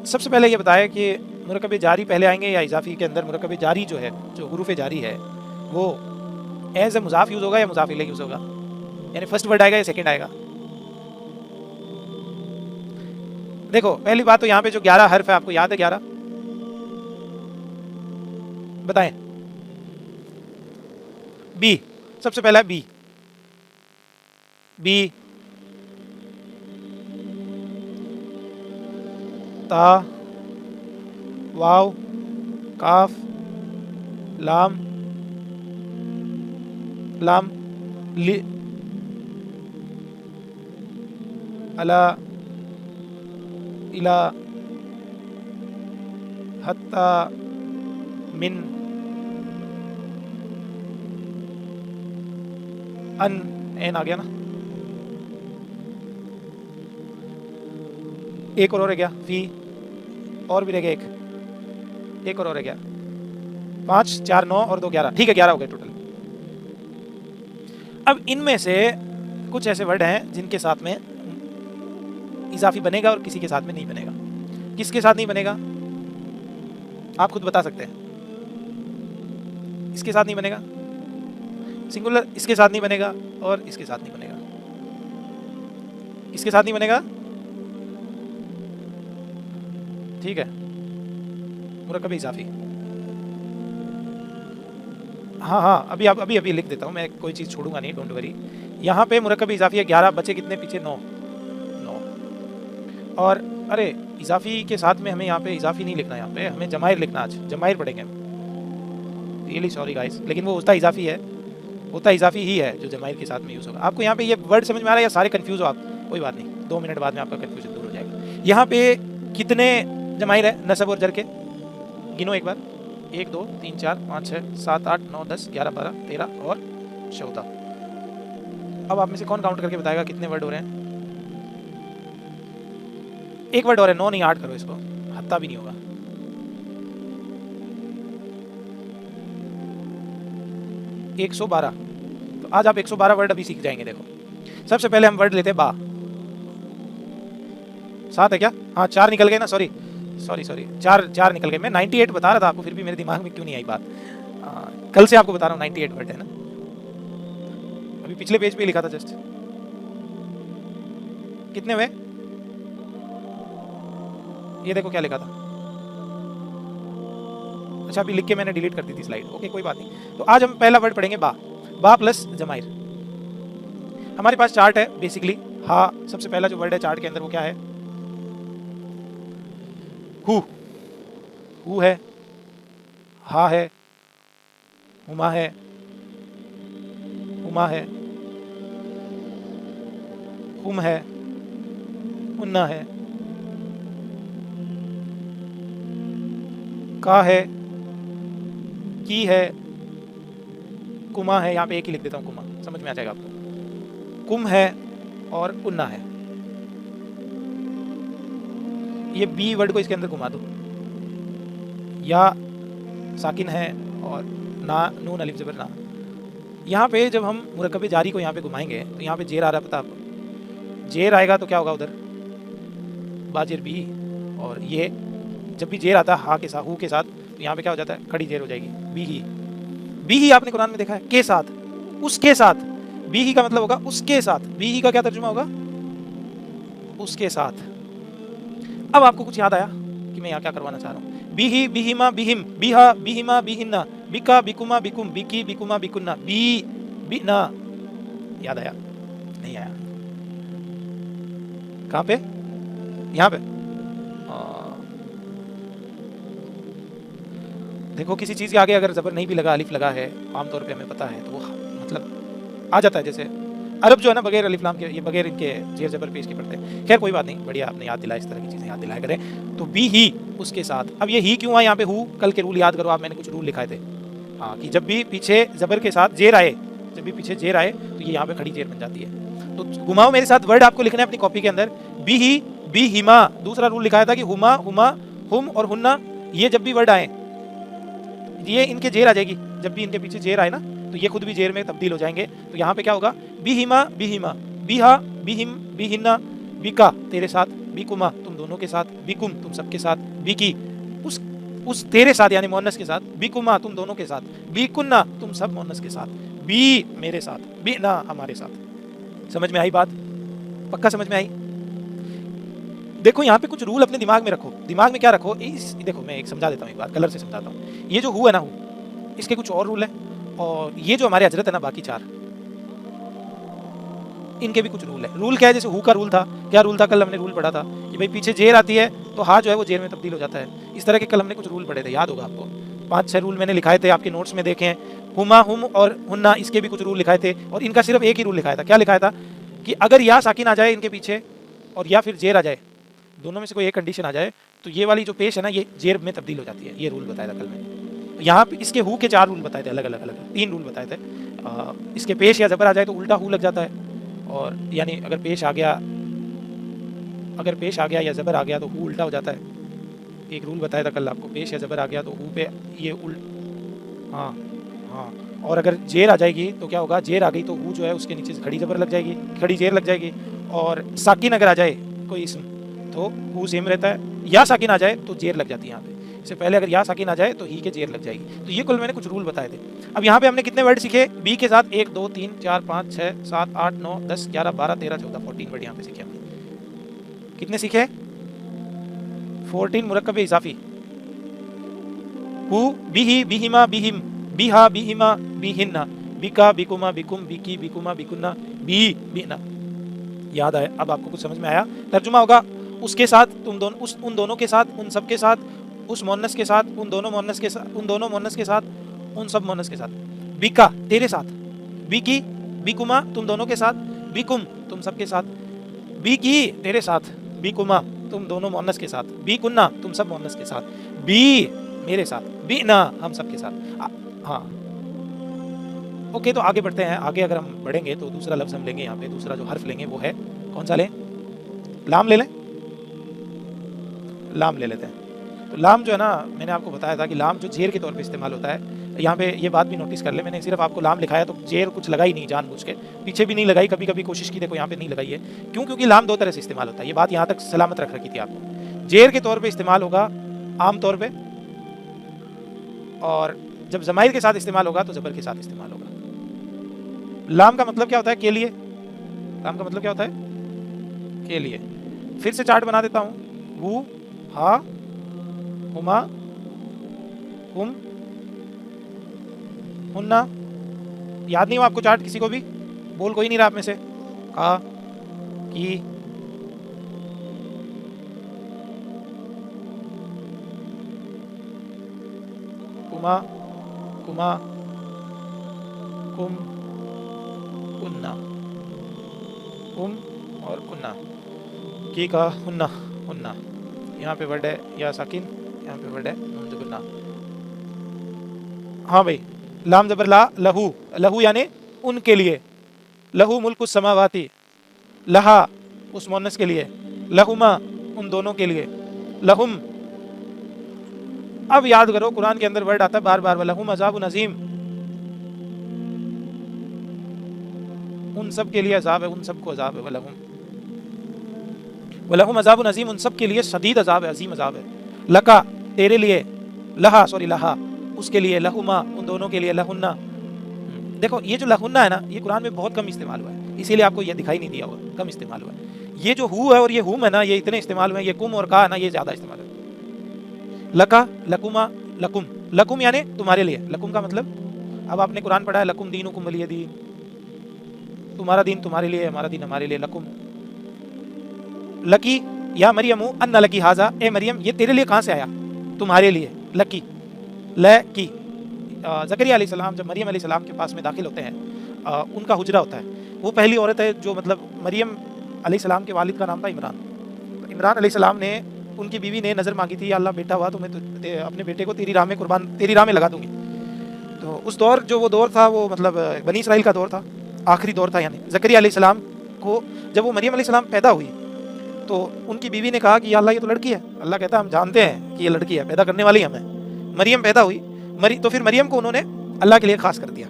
सबसे पहले ये बताया कि मुरक्कबे जारी पहले आएंगे या इजाफी के अंदर मुरक्कबे जारी जो है, जो हुरूफ जारी है, वो एज ए मुजाफ यूज़ होगा या मुजाफ इलैह यूज़ होगा, यानी फर्स्ट वर्ड आएगा या सेकंड आएगा। देखो पहली बात तो यहाँ पे जो 11 हर्फ है, आपको याद है 11? बताएं। बी, सबसे पहला है बी। बी, ता, वाव, काफ, लाम, लाम, ली, अला, इला, हत्ता, मिन, अन, एन आ गया ना, एक और रह गया फी, और भी रह गया एक और रह गया, 5, 4, 9 और 2 11, ठीक है 11 हो गए टोटल। अब इनमें से कुछ ऐसे वर्ड हैं जिनके साथ में इजाफी बनेगा और किसी के साथ में नहीं बनेगा। किसके साथ नहीं बनेगा आप खुद बता सकते हैं। इसके साथ नहीं बनेगा, सिंगुलर इसके साथ नहीं बनेगा और इसके साथ नहीं बनेगा। इसके साथ नहीं बनेगा, ठीक है, मुरक्कबे इजाफी। हाँ अभी लिख देता हूँ मैं, कोई चीज़ छोड़ूंगा नहीं, डोंट वरी। यहाँ पे मुरक्कबे इजाफी है 11, बचे कितने पीछे 9। और अरे इजाफी के साथ में हमें यहाँ पे इजाफी नहीं लिखना, यहाँ पे हमें जमाइर लिखना, आज जमाइर पढ़ेंगे हम। रियली सॉरी गाइस, लेकिन वो होता इजाफी है, होता इजाफी ही है जो जमाइर के साथ में यूज़ होगा। आपको यहाँ पे ये वर्ड समझ में आ रहा है या सारे कंफ्यूज हो आप? कोई बात नहीं, 2 मिनट बाद में आपका कंफ्यूजन दूर हो जाएगा। यहाँ पे कितने जमाइर है नसब और जर के? गिनो एक बार, 1 2 3 4 5 6 7 8 9 10 11 12 13 और 14। अब आप में से कौन काउंट करके बताएगा कितने वर्ड हो रहे हैं? एक वर्ड और है, 9 नहीं 8 करो इसको, हत्ता भी नहीं होगा। एक 112। तो आज आप 112 वर्ड अभी सीख जाएंगे। देखो सबसे पहले हम वर्ड लेते हैं बा। 7 है क्या? हाँ 4 निकल गए ना, सॉरी 4 निकल गए। मैं 98 बता रहा था आपको, फिर भी मेरे दिमाग में क्यों नहीं आई बात। कल से आपको बता रहा हूँ 98 वर्ड है ना, अभी पिछले पेज पे लिखा था जस्ट। कितने हुए? ये देखो क्या लिखा था। अच्छा अभी लिख के मैंने डिलीट कर दी थी स्लाइड। ओके कोई बात नहीं। तो आज हम पहला वर्ड पढ़ेंगे बा प्लस जमाइर। हमारे पास चार्ट है बेसिकली। हा सबसे पहला जो वर्ड है चार्ट के अंदर वो क्या है? हु है, हा है, हुमा है, हुमा है, हुम है, उन्ना है, का है, की है, कुमा है। यहाँ पे एक ही लिख देता हूँ, कुमा, समझ में आ जाएगा आपको। कुम है और उन्ना है। ये बी वर्ड को इसके अंदर घुमा दो। या साकिन है और ना, नून अलिफ जबर ना। यहाँ पे जब हम मुरक्कबे जारी को यहाँ पे घुमाएंगे तो यहाँ पे जेर आ रहा है, पता आपको? जेर आएगा तो क्या होगा उधर? बाजेर बी। और ये जब भी जेर आता है हा के साथ, हु के साथ, तो यहाँ पे क्या हो जाता है? खड़ी जेर हो जाएगी। बी ही आपने कुरान में देखा है, के साथ, उसके साथ। बी ही का मतलब होगा उसके साथ। बी ही का क्या तर्जुमा होगा? उसके साथ। अब आपको कुछ याद आया कि मैं यहाँ क्या करवाना चाह रहा हूँ? बिही, बिहिमा, बिहिम, बिहा, बिहिमा, बिहिन्ना, बिका, बिकुमा, बिकुम, बिकी, बिकुमा, बिकुन्ना, बिना। याद आया? नहीं आया? कहाँ पे? यहाँ पे। देखो किसी चीज़ के आगे अगर जबर नहीं भी लगा, अलिफ लगा है, आमतौर पे हमें पता है, तो वो मतलब आ जाता है। जैसे अरब जो है ना, बगैर अलिफ लाम के, ये बगैर इनके जेर जबर पेश के पढ़ते हैं। खैर कोई बात नहीं, बढ़िया आपने याद दिलाया, इस तरह की चीज़ें याद दिलाया करें। तो बी ही उसके साथ। अब ये ही क्यों है यहाँ पे? हु, कल के रूल याद करो आप, मैंने कुछ रूल लिखाए थे। हाँ कि जब भी पीछे जबर के साथ जेर आए, जब भी पीछे जेर आए तो ये यहाँ पे खड़ी जेर बन जाती है। तो घुमाओ मेरे साथ, वर्ड आपको लिखना है अपनी कॉपी के अंदर। बी ही, बी हिमा, दूसरा रूल लिखाया था कि हुमा, हुमा, हुम और हुन्ना, ये जब भी वर्ड आए ये इनके जेर आ जाएगी, जब भी इनके पीछे जेर आए ना तो ये खुद भी जेर में तब्दील हो जाएंगे। तो यहाँ पे क्या होगा, बी हिमा, बी हिमा, बीहा, बीहिम, बीहिन्ना, बीका तेरे साथ, बीकुमा तुम दोनों के साथ, बीकुम तुम सबके साथ, बीकी उस तेरे साथ यानी मोहन्नस के साथ, बीकुमा तुम दोनों के साथ, बीकुन्ना तुम सब मोहन्नस के साथ, बी मेरे साथ, बी ना हमारे साथ। समझ में आई बात? पक्का समझ में आई? देखो यहाँ पे कुछ रूल अपने दिमाग में रखो। दिमाग में क्या रखो, इस देखो मैं एक समझा देता हूँ, एक बार कलर से समझाता हूँ। ये जो हु है ना, हु इसके कुछ और रूल है, और ये जो हमारे हजरत है ना बाकी चार, इनके भी कुछ रूल है। रूल क्या है, जैसे हु का रूल था, क्या रूल था, कल हमने रूल पढ़ा था कि भाई पीछे जेर आती है तो हा जो है वो जेर में तब्दील हो जाता है। इस तरह के कल हमने कुछ रूल पढ़े थे, याद होगा आपको, 5-6 रूल मैंने लिखाए थे, आपके नोट्स में देखे हैं। हुमा, हुम और हुन्ना, इसके भी कुछ रूल लिखाए थे, और इनका सिर्फ एक ही रूल लिखाया था। क्या लिखाया था कि अगर या साकिन आ जाए इनके पीछे और या फिर जेर आ जाए, दोनों में से कोई एक कंडीशन आ जाए, तो ये वाली जो पेश है ना ये जेर में तब्दील हो जाती है। ये रूल बताया था कल मैंने। यहाँ पे इसके हु के 4 रूल बताए थे, अलग अलग 3 रूल बताए थे। इसके पेश या ज़बर आ जाए तो उल्टा हु लग जाता है, और यानी अगर पेश आ गया या ज़बर आ गया तो हु उल्टा हो जाता है। एक रूल बताया था कल आपको, पेश या ज़बर आ गया तो हु पे ये हाँ हाँ, और अगर जेर आ जाएगी तो क्या होगा, जेर आ गई तो हु जो है उसके नीचे खड़ी ज़बर लग जाएगी, खड़ी जेर लग जाएगी। और साकिन अगर आ जाए कोई इसम तो हु सेम रहता है, या साकिन आ जाए तो जेर लग जाती है। यहाँ पे इससे पहले अगर या साकिन आ जाए तो ही के जेर लग जाएगी। तो ये कुल मैंने कुछ रूल बताए थे। अब यहाँ पे हमने कितने वर्ड सीखे, बी के साथ 1 2 3 4 5 6 7 8 9 10 11 12 13 14 14 वर्ड यहाँ पे सीखे हमने। कितने सीखे? 14 मुरक्कब इजाफी। हु, बिही, बिहिमा, बिहिम, बिहा, बिहिमा, बिहिन्ना, बिका, बिकुमा, बिकुम, बिकी, बिकुमा, बिकुन्ना, बी, बिना। याद आया? अब आपको कुछ समझ में आया? तर्जुमा होगा उसके साथ तुम दोनों, उन दोनों के साथ, उन सब के साथ, उस मोहन्नस के साथ, उन दोनों मोहन्नस के साथ, उन दोनों मोहन्नस के साथ, उन सब मोहन्नस के साथ। बिका तेरे साथ, बिकी, बिकुमा तुम दोनों के साथ, बिकुम तुम सब के साथ, बिकी तेरे साथ, बिकुमा तुम दोनों मोहन्नस के साथ, बिकुन्ना तुम सब मोहन्नस के साथ, बी मेरे साथ, बी ना हम सब के साथ। हाँ ओके, तो आगे बढ़ते हैं। आगे अगर हम बढ़ेंगे तो दूसरा लफ्ज़ हम लेंगे यहाँ पे, दूसरा जो हर्फ लेंगे वो है कौन सा लें? लाम ले लें, लाम ले लेते हैं। तो लाम जो है ना, मैंने आपको बताया था कि लाम जो जेर के तौर पे इस्तेमाल होता है। यहाँ पे ये बात भी नोटिस कर ले, मैंने सिर्फ आपको लाम लिखाया तो जेर कुछ लगाई नहीं जानबूझ के, पीछे भी नहीं लगाई, कभी कभी कोशिश की, देखो यहाँ पे नहीं लगाई है। क्यों? क्योंकि लाम 2 तरह से इस्तेमाल होता है। ये बात यहाँ तक सलामत रख रखी थी आपको। जेर के तौर पर इस्तेमाल होगा आम तौर पर, और जब ज़माइर के साथ इस्तेमाल होगा तो ज़बर के साथ इस्तेमाल होगा। लाम का मतलब क्या होता है? के लिए। लाम का मतलब क्या होता है? के लिए। फिर से चार्ट बना देता हूँ। हु, हा, हुमा, हुम, हुन्ना। याद नहीं हो आपको चार्ट? किसी को भी बोल कोई नहीं रहा आप में से? का, की, कुमा, कुमा, कुम, कुन्ना, कुम और कुन्ना, की का, हुन्ना, हुन्ना। यहाँ पे वर्ड है या साकिन, यहाँ पे वर्ड है नून ज़बर ना। हाँ भाई, लाम ज़बर ला, लहू, लहू यानी उनके लिए, लहू मुल्कुस समावाती, लहा उस मोहन्नस के लिए, लहुमा उन दोनों के लिए, लहुम। अब याद करो कुरान के अंदर वर्ड आता है बार बार, लहुम अज़ाबुन अज़ीम, उन सब के लिए अज़ाब है, उन सबको अज़ाब है। वलहुम अज़ाबुन अज़ीम, उन सब के लिए शदीद अज़ाब है, अजीम अज़ाब है। लका तेरे लिए, लहा सॉरी लहा उसके लिए, लहुमा उन दोनों के लिए, लहुन्ना। देखो ये जो लहुन्ना है ना, ये कुरान में बहुत कम इस्तेमाल हुआ है, इसीलिए आपको ये दिखाई नहीं दिया हुआ, कम इस्तेमाल हुआ है। ये जो हु है और ये हुम है ना, ये इतने इस्तेमाल हुए हैं। ये कुम और का है ना, ये ज्यादा इस्तेमाल है। लका, लकुमा, लकुम, लकुम यानी तुम्हारे लिए। लकुम का मतलब, अब आपने कुरान पढ़ा है, लकुम दीनुकुम वलिय दीन, तुम्हारा दीन तुम्हारे लिए, हमारा दीन हमारे लिए। लकुम। लकी या मरियमु अन्ना लकी हाजा, ए मरियम ये तेरे लिए कहाँ से आया? तुम्हारे लिए। Lucky, lucky. ज़करिया अलैहिस्सलाम जब मरियम अलैहिस्सलाम के पास में दाखिल होते हैं, उनका हुजरा होता है। वो पहली औरत है जो, मतलब मरियम अलैहिस्सलाम के वालिद का नाम था इमरान। तो इमरान अलैहिस्सलाम ने, उनकी बीवी ने नज़र मांगी थी, या अल्लाह बेटा हुआ तो मैं अपने बेटे को तेरी राह में कुर्बान, तेरी राह में लगा दूंगी। तो उस दौर, जो वो दौर था, वो मतलब बनी इसराइल का दौर था, आखिरी दौर था। यानी ज़करिया अलैहिस्सलाम को जब वो मरियम अलैहिस्सलाम पैदा हुई तो उनकी बीवी ने कहा कि या अल्लाह ये तो लड़की है। अल्लाह कहता हम जानते हैं कि ये लड़की है, पैदा करने वाली हमें। मरियम पैदा हुई, तो फिर मरियम को उन्होंने अल्लाह के लिए खास कर दिया।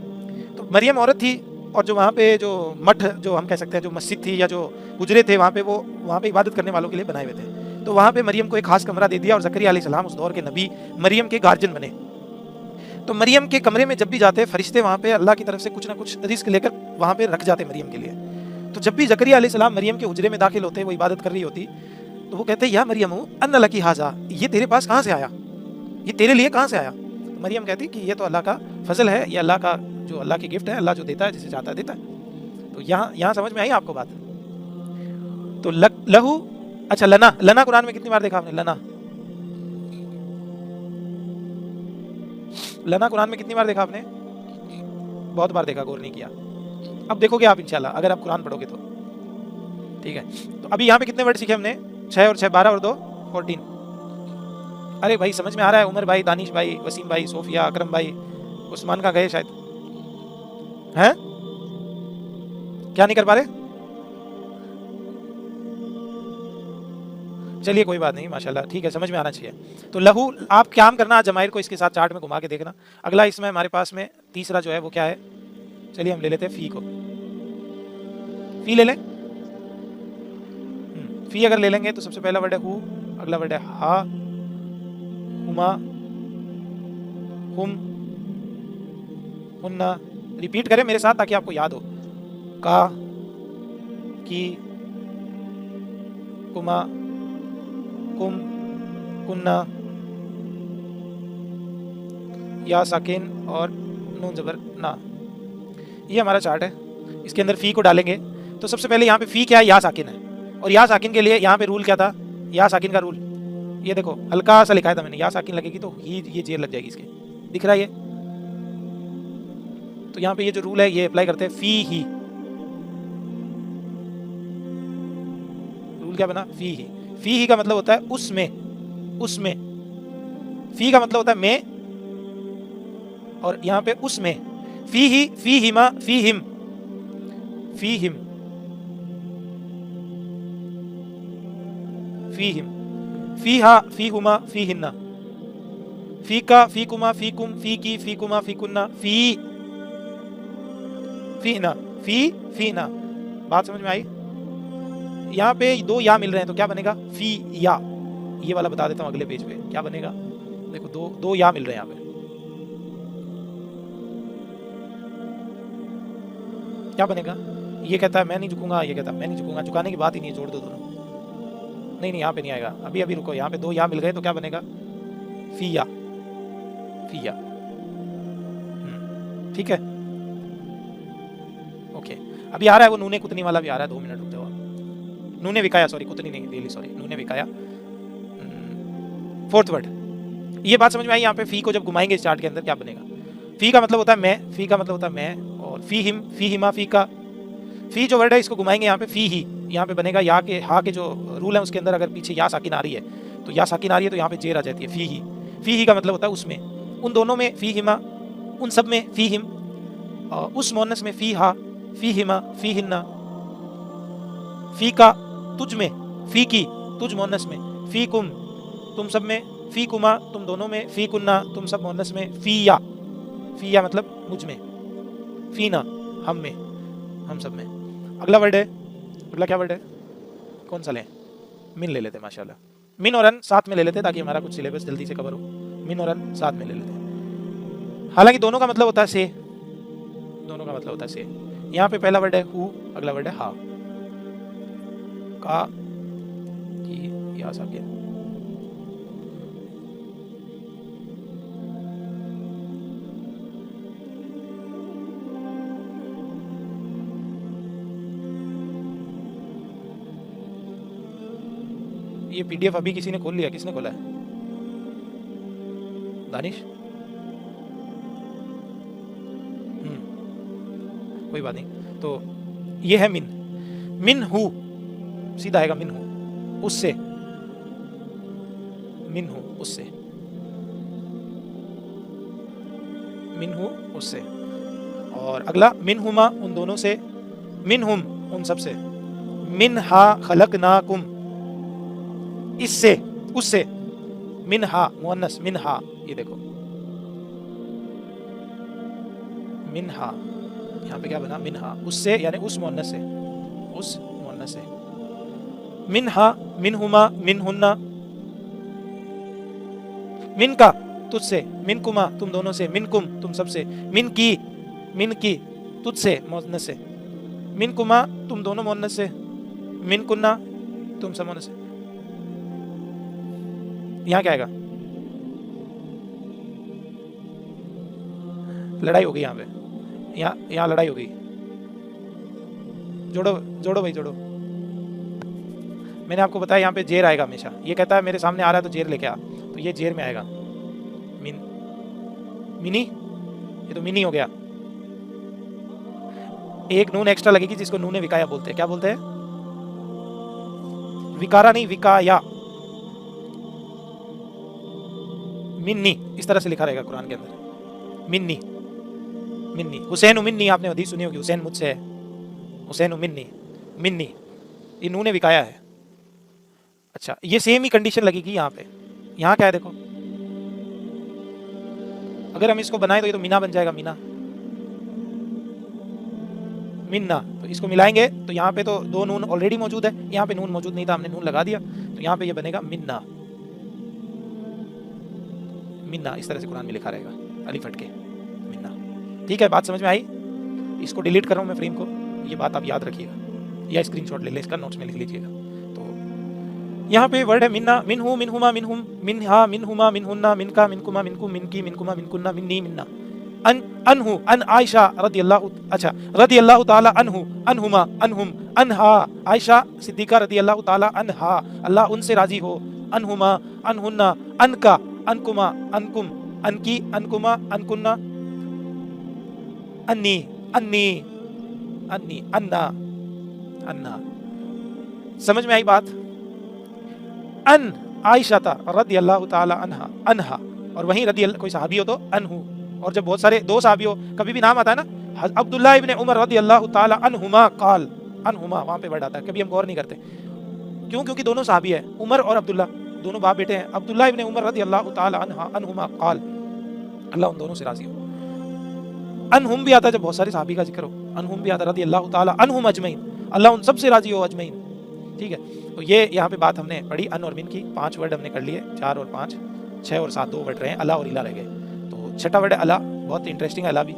तो मरियम औरत थी, और जो वहाँ पे जो मठ, जो हम कह सकते हैं जो मस्जिद थी या जो हुजरे थे वहाँ पे, वो वहाँ पे इबादत करने वालों के लिए बनाए हुए थे। तो वहाँ पे मरियम को एक खास कमरा दे दिया, और ज़करिया अलैहिस्सलाम उस दौर के नबी मरियम के गार्जियन बने। तो मरियम के कमरे में जब भी जाते फरिश्ते वहाँ पे अल्लाह की तरफ से कुछ ना कुछ रिस्क लेकर वहाँ पे रख जाते मरियम के लिए। तो जब भी ज़करिया अलैहिस्सलाम मरियम के हुजरे में दाखिल होते, वो इबादत कर रही होती, तो वो कहते या मरियम अन्ना लकी हाजा, ये तेरे पास कहाँ से आया, ये तेरे लिए कहाँ से आया। तो मरियम कहती कि ये तो अल्लाह का फजल है, ये अल्लाह का जो अल्लाह की गिफ्ट है, अल्लाह जो देता है जिसे चाहता है देता है। तो यहाँ समझ में आई आपको बात। तो लहू, अच्छा लना, लना कुरान में कितनी बार देखा आपने? लना, लना कुरान में कितनी बार देखा आपने? बहुत बार देखा, गौर नहीं किया। अब देखोगे आप इंशाल्लाह, अगर आप कुरान पढ़ोगे तो। ठीक है, तो अभी यहाँ पे कितने वर्ड सीखे हमने? 6 और 6 12 और 2 14। अरे भाई समझ में आ रहा है? उमर भाई, दानिश भाई, वसीम भाई, सोफिया, अकरम भाई, उस्मान का गए शायद हैं, क्या नहीं कर पा रहे? चलिए कोई बात नहीं, माशाल्लाह, ठीक है, समझ में आना चाहिए। तो लहू, आप क्या करना, जमाइर को इसके साथ चार्ट में घुमा के देखना। अगला इसमें हमारे पास में तीसरा जो है वो क्या है? चलिए हम ले लेते हैं फी को। फी ले लें। फी अगर ले लेंगे तो सबसे पहला वर्ड है हु, अगला वर्ड है हा, हुमा, हुम, हुन्ना। रिपीट करें मेरे साथ ताकि आपको याद हो। का, की, कुमा, कुम, कुन्ना, या साकिन और नून ज़बर ना। ये हमारा चार्ट है। इसके अंदर फ़ी को डालेंगे तो सबसे पहले यहाँ पे फ़ी क्या है? या साकिन है। और या साकिन के लिए यहाँ पे रूल क्या था? या साकिन का रूल ये देखो, हल्का सा लिखा था मैंने, या साकिन लगेगी तो ये जेर लग जाएगी इसके, दिख रहा है ये? तो यहाँ पे ये जो रूल है ये अप्लाई करते हैं। फ़ी ही, रूल क्या बना? फ़ी ही। फ़ी ही का मतलब होता है उसमें, उसमें। फ़ी का मतलब होता है में, और यहाँ पे उसमें। फ़ी ही, फ़ी हिमा, फ़ी हिम, फ़ी हिम, फ़ी हिम, फ़ी हा, फ़ी हुमा, फ़ी हिन्ना, फ़ी का, फ़ी कुमा, फ़ी कुम, फ़ी की, फ़ी कुमा, फ़ी कुन्ना, फ़ी, फ़ी ना, फ़ी ना। बात समझ में आई? यहाँ पे 2 या मिल रहे हैं तो क्या बनेगा? फ़ी या। ये वाला बता देता हूँ अगले पेज पे क्या बनेगा। देखो दो या मिल रहे हैं यहाँ पे, क्या बनेगा? ये कहता है मैं नहीं झुकूंगा, ये कहता है मैं नहीं झुकूंगा। झुकाने की बात ही नहीं है, जोड़ दो दोनों। नहीं, यहाँ पे नहीं आएगा। अभी रुको, यहाँ पे 2 या मिल गए तो क्या बनेगा? फ़िया, फ़िया। ठीक है, ओके। अभी आ रहा है वो नूने कुतनी वाला भी आ रहा है। 2 मिनट रुक जाओ। नूने विकाया, सॉरी कुतनी नहीं, डेली सॉरी, नूने विकाया। 4th word. ये बात समझ में आई? यहाँ पे फ़ी को जब घुमाएंगे इस चार्ट के अंदर क्या बनेगा? फ़ी का मतलब होता है मैं, फ़ी का मतलब होता है मैं, और फ़ी हिम, फ़ी हिमा, फ़ी का। फ़ी जो वर्ड है इसको घुमाएंगे यहाँ पे फ़ी ही, यहाँ पे बनेगा या के हा के जो रूल है उसके अंदर अगर पीछे या साकिन आ रही है तो या साकिन आ रही है तो यहाँ पे जेर आ जाती है। फ़ी ही, फ़ी ही का मतलब होता है उसमें, उन दोनों में, फ़ी हिमा, उन सब में, फ़ी हिम, और उस मोनस में फ़ी हा, फ़ी हिमा, फ़ी हिन्ना, फ़ी का तुझ में, फ़ी की तुझ मोनस में, फ़ी कुम तुम सब में, फ़ी कुमा तुम दोनों में, फ़ी कुन्ना तुम सब मोनस में, फ़ी या मतलब मुझ में, फ़ी ना हम में, हम सब में। अगला वर्ड है, अगला क्या वर्ड है? कौन सा लें? मिन ले लेते, माशाल्लाह। मिन और अन साथ में ले लेते ताकि हमारा कुछ सिलेबस जल्दी से कवर हो। मिन और अन साथ में ले लेते। हालांकि दोनों का मतलब होता है से, दोनों का मतलब होता है से। यहाँ पे पहला वर्ड है हु, अगला वर्ड है हा। का, की, या साकिन। ये पीडीएफ अभी किसी ने खोल लिया, किसने खोला है? दानिश? कोई बात नहीं। तो ये है मिन, मिन हु सीधा आएगा, मिन हु उससे, मिन हु उससे, मिन हु उससे। और अगला मिन हुमा उन दोनों से, मिन हुम उन सब से, मिन हा खलकनाकुम इससे, उससे, मिनहा मुअन्नस, मिनहा, ये देखो मिनहा, यहाँ पे क्या बना, मिनहा, उससे यानी उस मुअन्नस से, उस मुअन्नस से, मिनहा, मिनहुमा, मिनहुन्ना, मिन का तुझसे, मिनकुमा तुम दोनों से, मिनकुम तुम सबसे, मिन की तुझसे मुअन्नस से, मिनकुमा तुम दोनों मुअन्नस से, मिनकुन्ना तुम सब मुअन्नस से। यहाँ क्या आएगा, लड़ाई हो गई यहाँ पे, यहाँ लड़ाई हो गई। जोड़ो जोड़ो भाई जोड़ो। मैंने आपको बताया यहाँ पे जेर आएगा हमेशा। ये कहता है मेरे सामने आ रहा है तो जेर लेके आ, तो ये जेर में आएगा। मिन, मिनी, ये तो मिनी हो गया। एक नून एक्स्ट्रा लगेगी जिसको नूने विकाया बोलते हैं। क्या बोलते हैं? विकारा नहीं, विकाया। मिन्नी इस तरह से लिखा रहेगा कुरान के अंदर, मिन्नी, मिन्नी। हुसैन मिन्नी, आपने हदीस सुनी होगी, हुसैन मुझसे है, हुसैन मिन्नी, मिन्नी, ये नूने विकाया है। अच्छा, ये सेम ही कंडीशन लगेगी यहाँ पे। यहाँ क्या है देखो, अगर हम इसको बनाए तो ये तो मीना बन जाएगा, मीना, मिन्ना। तो इसको मिलाएंगे तो यहाँ पे तो दो नून ऑलरेडी मौजूद है, यहाँ पे नून मौजूद नहीं था, हमने नून लगा दिया, तो यहाँ पे ये बनेगा मिन्ना, मिन्ना। इस तरह से कुरान में लिखा रहेगा, अलिफ हट के, मिन्ना। ठीक है, बात समझ में आई? इसको डिलीट कर रहा हूँ मैं फ्रेम को, ये बात आप याद रखिएगा, या स्क्रीनशॉट ले लें, इसका नोट्स में लिख लीजिएगा। तो यहाँ पे वर्ड है मिन्ना, मिनहु, मिनहुमा, मिनहुम, मिनहा, मिनहुमा, मिनहुन्ना, मिनका, मिनकुमा, मिनकुम, मिनकी, मिनकुमा, मिनकुन्ना, मिन्नी, मिन्ना। अनहु, अन आयशा रदियल्लाहु, अच्छा, रदियल्लाहु ताला अनहु, अनहुमा, अनहुम, अनहा, आयशा सिद्दीका रदियल्लाहु ताला अनहा, अल्लाह उनसे राजी हो, अनहुमा, अनहुन्ना, अनका, अनकुमा, अनकुम, अनकी, अनकुमा, अनकुन्ना, अन्नी, अन्नी, अन्नी, अन्ना, अन्ना। समझ में आई बात? अन आयशा रदियल्लाहु ताला अनहा, अनहा, और वहीं रदियल्लाहु कोई सहाबी हो तो अनहु, और जब बहुत सारे दो सहाबी हो, कभी भी नाम आता है ना, अब्दुल्लाह इब्ने उमर रदियल्लाहु ताला अनहुमा काल, अनहुमा वहां पे वर्ड आता है, कभी हम गौर नहीं करते क्यों? क्योंकि दोनों सहाबी है, उमर और अब्दुल्ला, दोनों बाप बेटे हैं। अब्दुल्लाह इब्ने उमर रदियल्लाहु ताला अनहुमा काल, अल्लाह उन दोनों से राजी हो। अनहुम भी आता है जब बहुत सारे सहाबी का जिक्र हो, अनहुम भी आता है, रदियल्लाहु ताला अनहुम अजमईन, अल्लाह उन सब से राजी हो, अजमईन। ठीक है, तो ये यहाँ पे बात हमने पढ़ी, अन और मिन की। 5 वर्ड हमने कर लिए, 4 और 5, 6 और 7 2 वर्ड रहे, अला और इला रह गए। तो छठा वर्ड है अला, बहुत इंटरेस्टिंग है अला भी।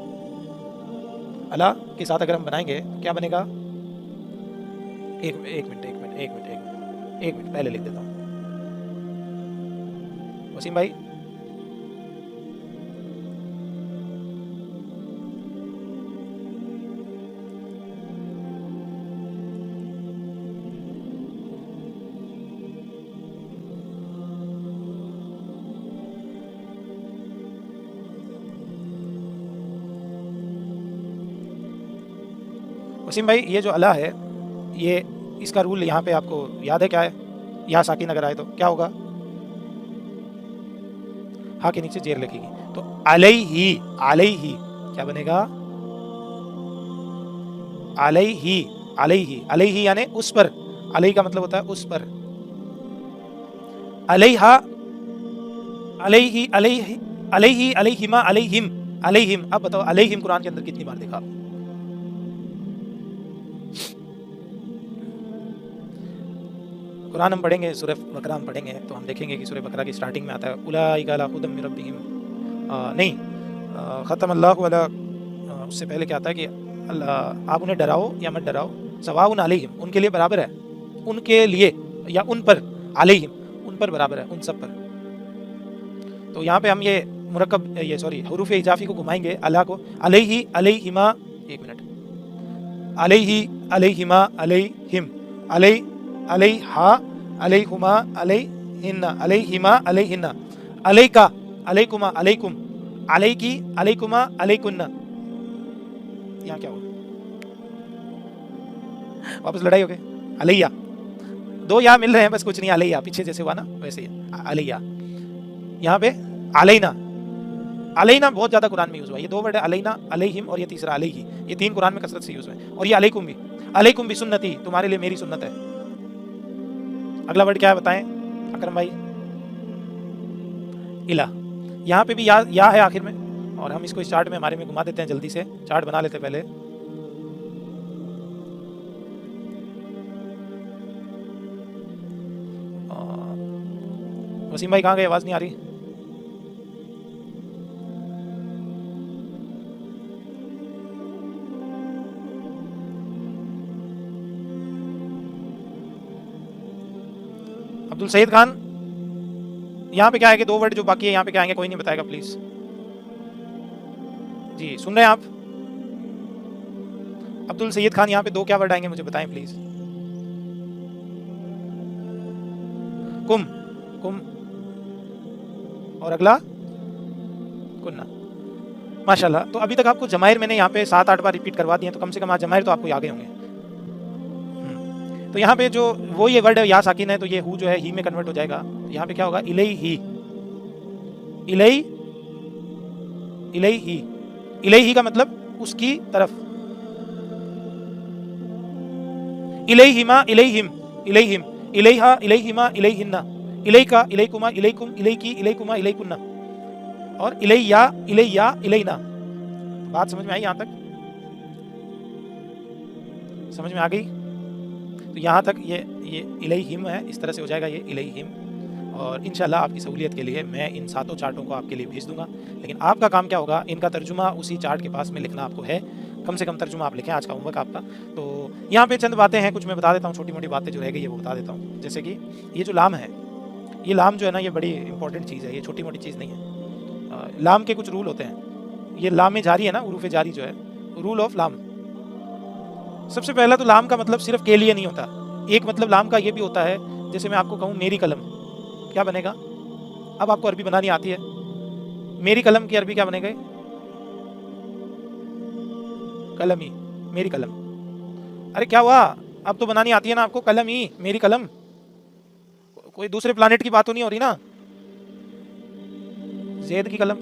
अला के साथ अगर हम बनाएंगे क्या बनेगा? एक मिनट पहले लिख देता हूँ। वसीम भाई, वसीम भाई, ये जो अला है, ये इसका रूल यहाँ पे आपको याद है क्या है? यहाँ साकिन अगर आए तो क्या होगा? हा के नीचे जेर लगेगी, तो अलैहि, अलैहि क्या बनेगा? अलैहि, अलैहि, अलैहि यानी उस पर। अलैहि का मतलब होता है उस पर। अलैहा, अलैहि, अलैहि, अलैहि, अलैहिमा, अलैहिम, अलैहिम। अब बताओ अलैहिम कुरान के अंदर कितनी बार देखा? कुरान हम पढ़ेंगे, सूरह बकरा हम पढ़ेंगे, तो हम देखेंगे कि सूरह बकरा की स्टार्टिंग में आता है उलाइका अला हुदम मिन रब्बिहिम, नहीं, ख़त्म अल्लाहु अला, उससे पहले क्या आता है कि अल्लाह, आप उन्हें डराओ या मत डराओ, सवाउन अलैहिम, उनके लिए बराबर है, उनके लिए या उन पर, अलैहिम उन पर बराबर है, उन सब पर। तो यहाँ पे हम ये मुरक्कब, ये सॉरी हुरूफ इजाफी को घुमाएंगे, अला को, अलैहि, अलैहिमा, एक मिनट, अलैहि, अलैहिमा, अलैहिम, अलै, अलैहा, अलैहुमा, अलैहिन्ना, अलैहिमा, अलैहिन्ना, अलैका, अलैकुमा, अलैकुम, अलैकी, अलैकुमा, अलैकुन्ना। यहाँ क्या हुआ? वापस लड़ाई हो गई। अलैया, 2 या मिल रहे हैं बस, कुछ नहीं। अलैया पीछे जैसे हुआ ना वैसे ही अलैया। यहाँ पे अलैना, अलैना बहुत ज्यादा कुरान में यूज हुआ। ये 2 वर्ड है, अलैना, अलैहिम, और ये तीसरा अलैहि। ये 3 कुरान में कसरत से यूज हुए। और ये अलैकुम भी, अलैकुम भी सुन्नती, तुम्हारे लिए मेरी सुन्नत है। अगला वर्ड क्या है बताएं? अकरम भाई, इला, यहाँ पे भी या है आखिर में, और हम इसको इस चार्ट में हमारे में घुमा देते हैं, जल्दी से चार्ट बना लेते हैं पहले। वसीम भाई कहाँ गए, आवाज नहीं आ रही। अब्दुल सईद खान, यहाँ पे क्या है कि 2 वर्ड जो बाकी है यहाँ पे क्या आएंगे, कोई नहीं बताएगा प्लीज जी। सुन रहे हैं आप? अब्दुल सईद खान, यहाँ पे 2 क्या वर्ड आएंगे मुझे बताएं प्लीज। कुम, कुम, और अगला कुन्ना। माशाल्लाह। तो अभी तक आपको जमायर मैंने यहाँ पे 7-8 बार रिपीट करवा दिए, तो कम से कम आज जमायर तो आपको आ गए होंगे। तो यहाँ पे जो वो ये वर्ड है या साकिन है, तो ये हु जो है ही में कन्वर्ट हो जाएगा। यहाँ पे क्या होगा, इलई ही, इलई, इलई ही, इलई ही का मतलब उसकी तरफ, इलैहिमा, इलैहिम, इलैहिम, इलैहा, इलैहिमा, इलैहिन्ना, इलैका, इलैकुमा, इलैकुम, इलैकी, इलैकुमा, इलैकुन्ना, और इलैया, इलैया, इलैना। बात समझ में आई यहाँ तक? समझ में आ गई? तो यहाँ तक ये इलैहिम है, इस तरह से हो जाएगा ये इलैहिम। और इंशाल्लाह आपकी सहूलियत के लिए मैं इन 7 चार्टों को आपके लिए भेज दूंगा, लेकिन आपका काम क्या होगा, इनका तर्जुमा उसी चार्ट के पास में लिखना आपको है। कम से कम तर्जुमा आप लिखें, आज का होमवर्क आपका। तो यहाँ पे चंद बातें हैं, कुछ मैं बता देता हूँ, छोटी मोटी बातें जो रह गई है वो बता देता हूँ। जैसे कि ये जो लाम है, ये लाम जो है ना, ये बड़ी इंपॉर्टेंट चीज़ है, ये छोटी मोटी चीज़ नहीं है। लाम के कुछ रूल होते हैं। ये लाम जारी है ना, उरूफ जारी जो है, रूल ऑफ लाम। सबसे पहला तो लाम का मतलब सिर्फ के लिए नहीं होता। एक मतलब लाम का ये भी होता है, जैसे मैं आपको कहूँ मेरी कलम, क्या बनेगा? अब आपको अरबी बनानी आती है, मेरी कलम की अरबी क्या बनेगा? कलम ही, मेरी कलम। अरे क्या हुआ, अब तो बनानी आती है ना आपको, कलम ही, मेरी कलम। कोई दूसरे प्लानेट की बात तो नहीं हो रही ना? ज़ैद की कलम,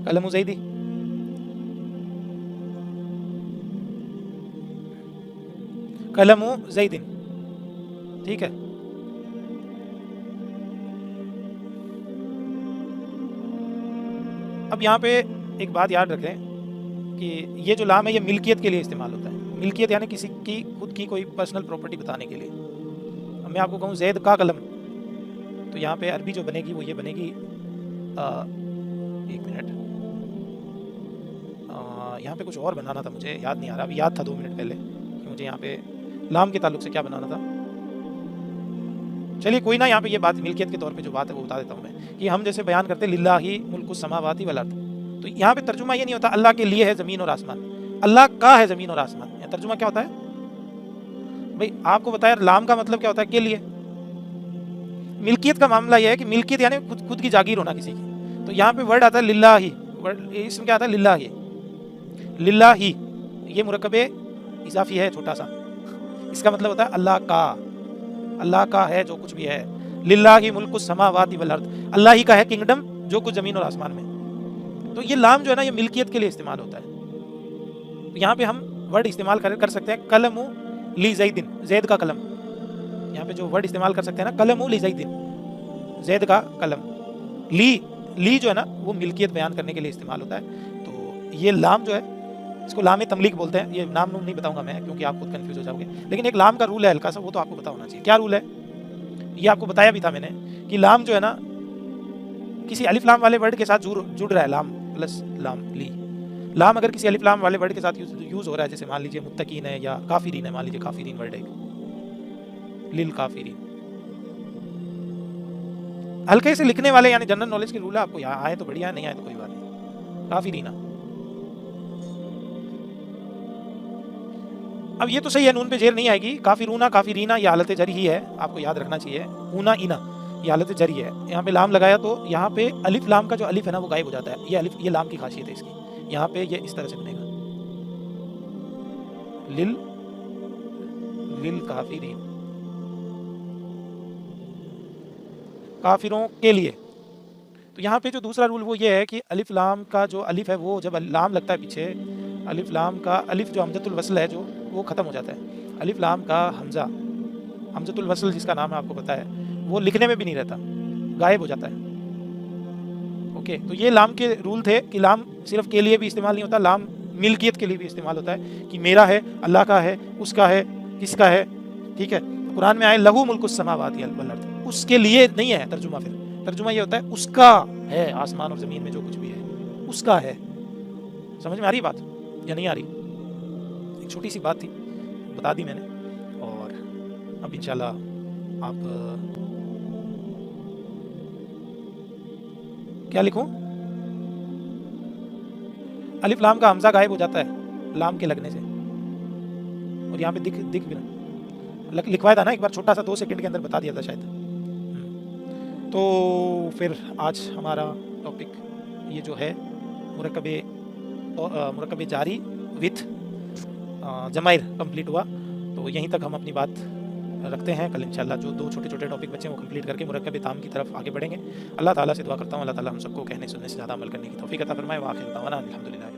कलम ज़ैदी, कलम ज़ैदिन, ठीक है। अब यहाँ पे एक बात याद रखें कि ये जो लाम है ये मिल्कियत के लिए इस्तेमाल होता है। मिल्कियत यानी किसी की खुद की कोई पर्सनल प्रॉपर्टी बताने के लिए। अब मैं आपको कहूँ ज़ैद का कलम, तो यहाँ पे अरबी जो बनेगी वो ये बनेगी, एक मिनट, यहाँ पे कुछ और बनाना था, मुझे याद नहीं आ रहा, अभी याद था 2 मिनट पहले कि मुझे यहाँ पे लाम के ताल्लुक से क्या बनाना था। चलिए कोई ना, यहाँ पे ये बात मिल्कियत के तौर पे जो बात है वो बता देता हूँ मैं, कि हम जैसे बयान करते लिल्लाही मुल्कुस समावाति वल अर्द, तो यहाँ पे तर्जुमा ये नहीं होता अल्लाह के लिए है ज़मीन और आसमान, अल्लाह का है ज़मीन और आसमान। यहाँ तर्जुमा क्या होता है भाई? आपको बताया लाम का मतलब क्या होता है, के लिए। मिल्कियत का मामला यह है कि मिल्कियत यानी खुद की जागीर होना किसी की। तो यहाँ पे वर्ड आता है लिल्लाही, इसमें क्या आता है? लिल्लाही, लिल्लाही, ये मुरक्कबे इजाफी है छोटा सा, इसका मतलब होता है अल्लाह का, अल्लाह का है जो कुछ भी है। लिल्लाही मुल्कुस समावाति वल अर्द, अल्लाह ही का है किंगडम, जो कुछ जमीन और आसमान में। तो ये लाम जो है ना, ये मिल्कियत के लिए इस्तेमाल होता है। तो यहाँ पे हम वर्ड इस्तेमाल कर सकते हैं कलमु ली ज़ैदिन, ज़ैद का कलम। यहाँ पे जो वर्ड इस्तेमाल कर सकते हैं ना, कलमु ली ज़ैदिन, ज़ैद का कलम। ली जो है ना वो मिल्कियत बयान करने के लिए इस्तेमाल होता है। तो ये लाम जो है इसको लाम तमलीक बोलते हैं। ये नाम नहीं बताऊंगा मैं, क्योंकि आप खुद कंफ्यूज हो जाओगे, लेकिन एक लाम का रूल है हल्का सा, वो तो आपको पता होना चाहिए। क्या रूल है ये आपको बताया भी था मैंने, कि लाम जो है ना किसी अलिफ लाम वाले वर्ड के साथ जुड़ रहा है, लाम प्लस लाम ली। लाम अगर किसी अलिफ लाम वाले वर्ड के साथ यूज हो रहा है, जैसे मान लीजिए मुत्तकीन है या काफिरीन है, मान लीजिए काफिरीन वर्ड है, लिल काफिरीन, हल्के से लिखने वाले, यानी जनरल नॉलेज के रूल है, आपको यहाँ आए तो बढ़िया, नहीं आए तो कोई बात नहीं। काफिरीना, अब ये तो सही है, नून पे जेर नहीं आएगी। काफिरूना, काफिरीना ये हालत जरी ही है, आपको याद रखना चाहिए। ऊना इना ये हालत जरी है। यहाँ पे लाम लगाया तो यहाँ पे अलिफ लाम का जो अलिफ है ना वो गायब हो जाता है। ये अलिफ, ये लाम की खासियत है इसकी। यहाँ पे ये इस तरह से बनेगा, लिल, लिल काफिरीन, काफिरों के लिए। तो यहाँ पे जो दूसरा रूल वो ये है कि अलिफ लाम का जो अलिफ है वो जब लाम लगता है पीछे अलिफ लाम का अलिफ जो हमजतुल वस्ल है जो वो ख़त्म हो जाता है। अलिफ लाम का हमज़ा हमजतुल वस्ल जिसका नाम है आपको पता है, वो लिखने में भी नहीं रहता, गायब हो जाता है। ओके, तो ये लाम के रूल थे कि लाम सिर्फ के लिए भी इस्तेमाल नहीं होता, लाम मिल्कियत के लिए भी इस्तेमाल होता है कि मेरा है, अल्लाह का है, उसका है, किसका है। ठीक है, कुरान में आए लहू मुल्कुस समावाति वल अर्द, उसके लिए नहीं है तर्जुमा। फिर तर्जुमा ये होता है उसका है, आसमान और ज़मीन में जो कुछ भी है उसका है। समझ में आ रही बात या नहीं आ रही? एक छोटी सी बात थी, बता दी मैंने। और अब इंशाल्लाह आप क्या लिखूं? अलिफ लाम का हमजा गायब हो जाता है लाम के लगने से, और यहाँ पे दिख भी लिखवाया था ना एक बार, छोटा सा 2 सेकंड के अंदर बता दिया था शायद। तो फिर आज हमारा टॉपिक ये जो है मुरक्कबे जारी विथ जमाइर कंप्लीट हुआ। तो यहीं तक हम अपनी बात रखते हैं। कल इंशाल्लाह जो 2 छोटे छोटे टॉपिक बच्चे हैं वो कंप्लीट करके मुरक्कबे ताम की तरफ आगे बढ़ेंगे। अल्लाह ताला से दुआ करता हूँ, अल्लाह ताला हम सबको कहने सुनने से ज़्यादा अमल करने की तौफीक अता फरमाए। व आखिर दावाना अल्हम्दुलिल्लाह।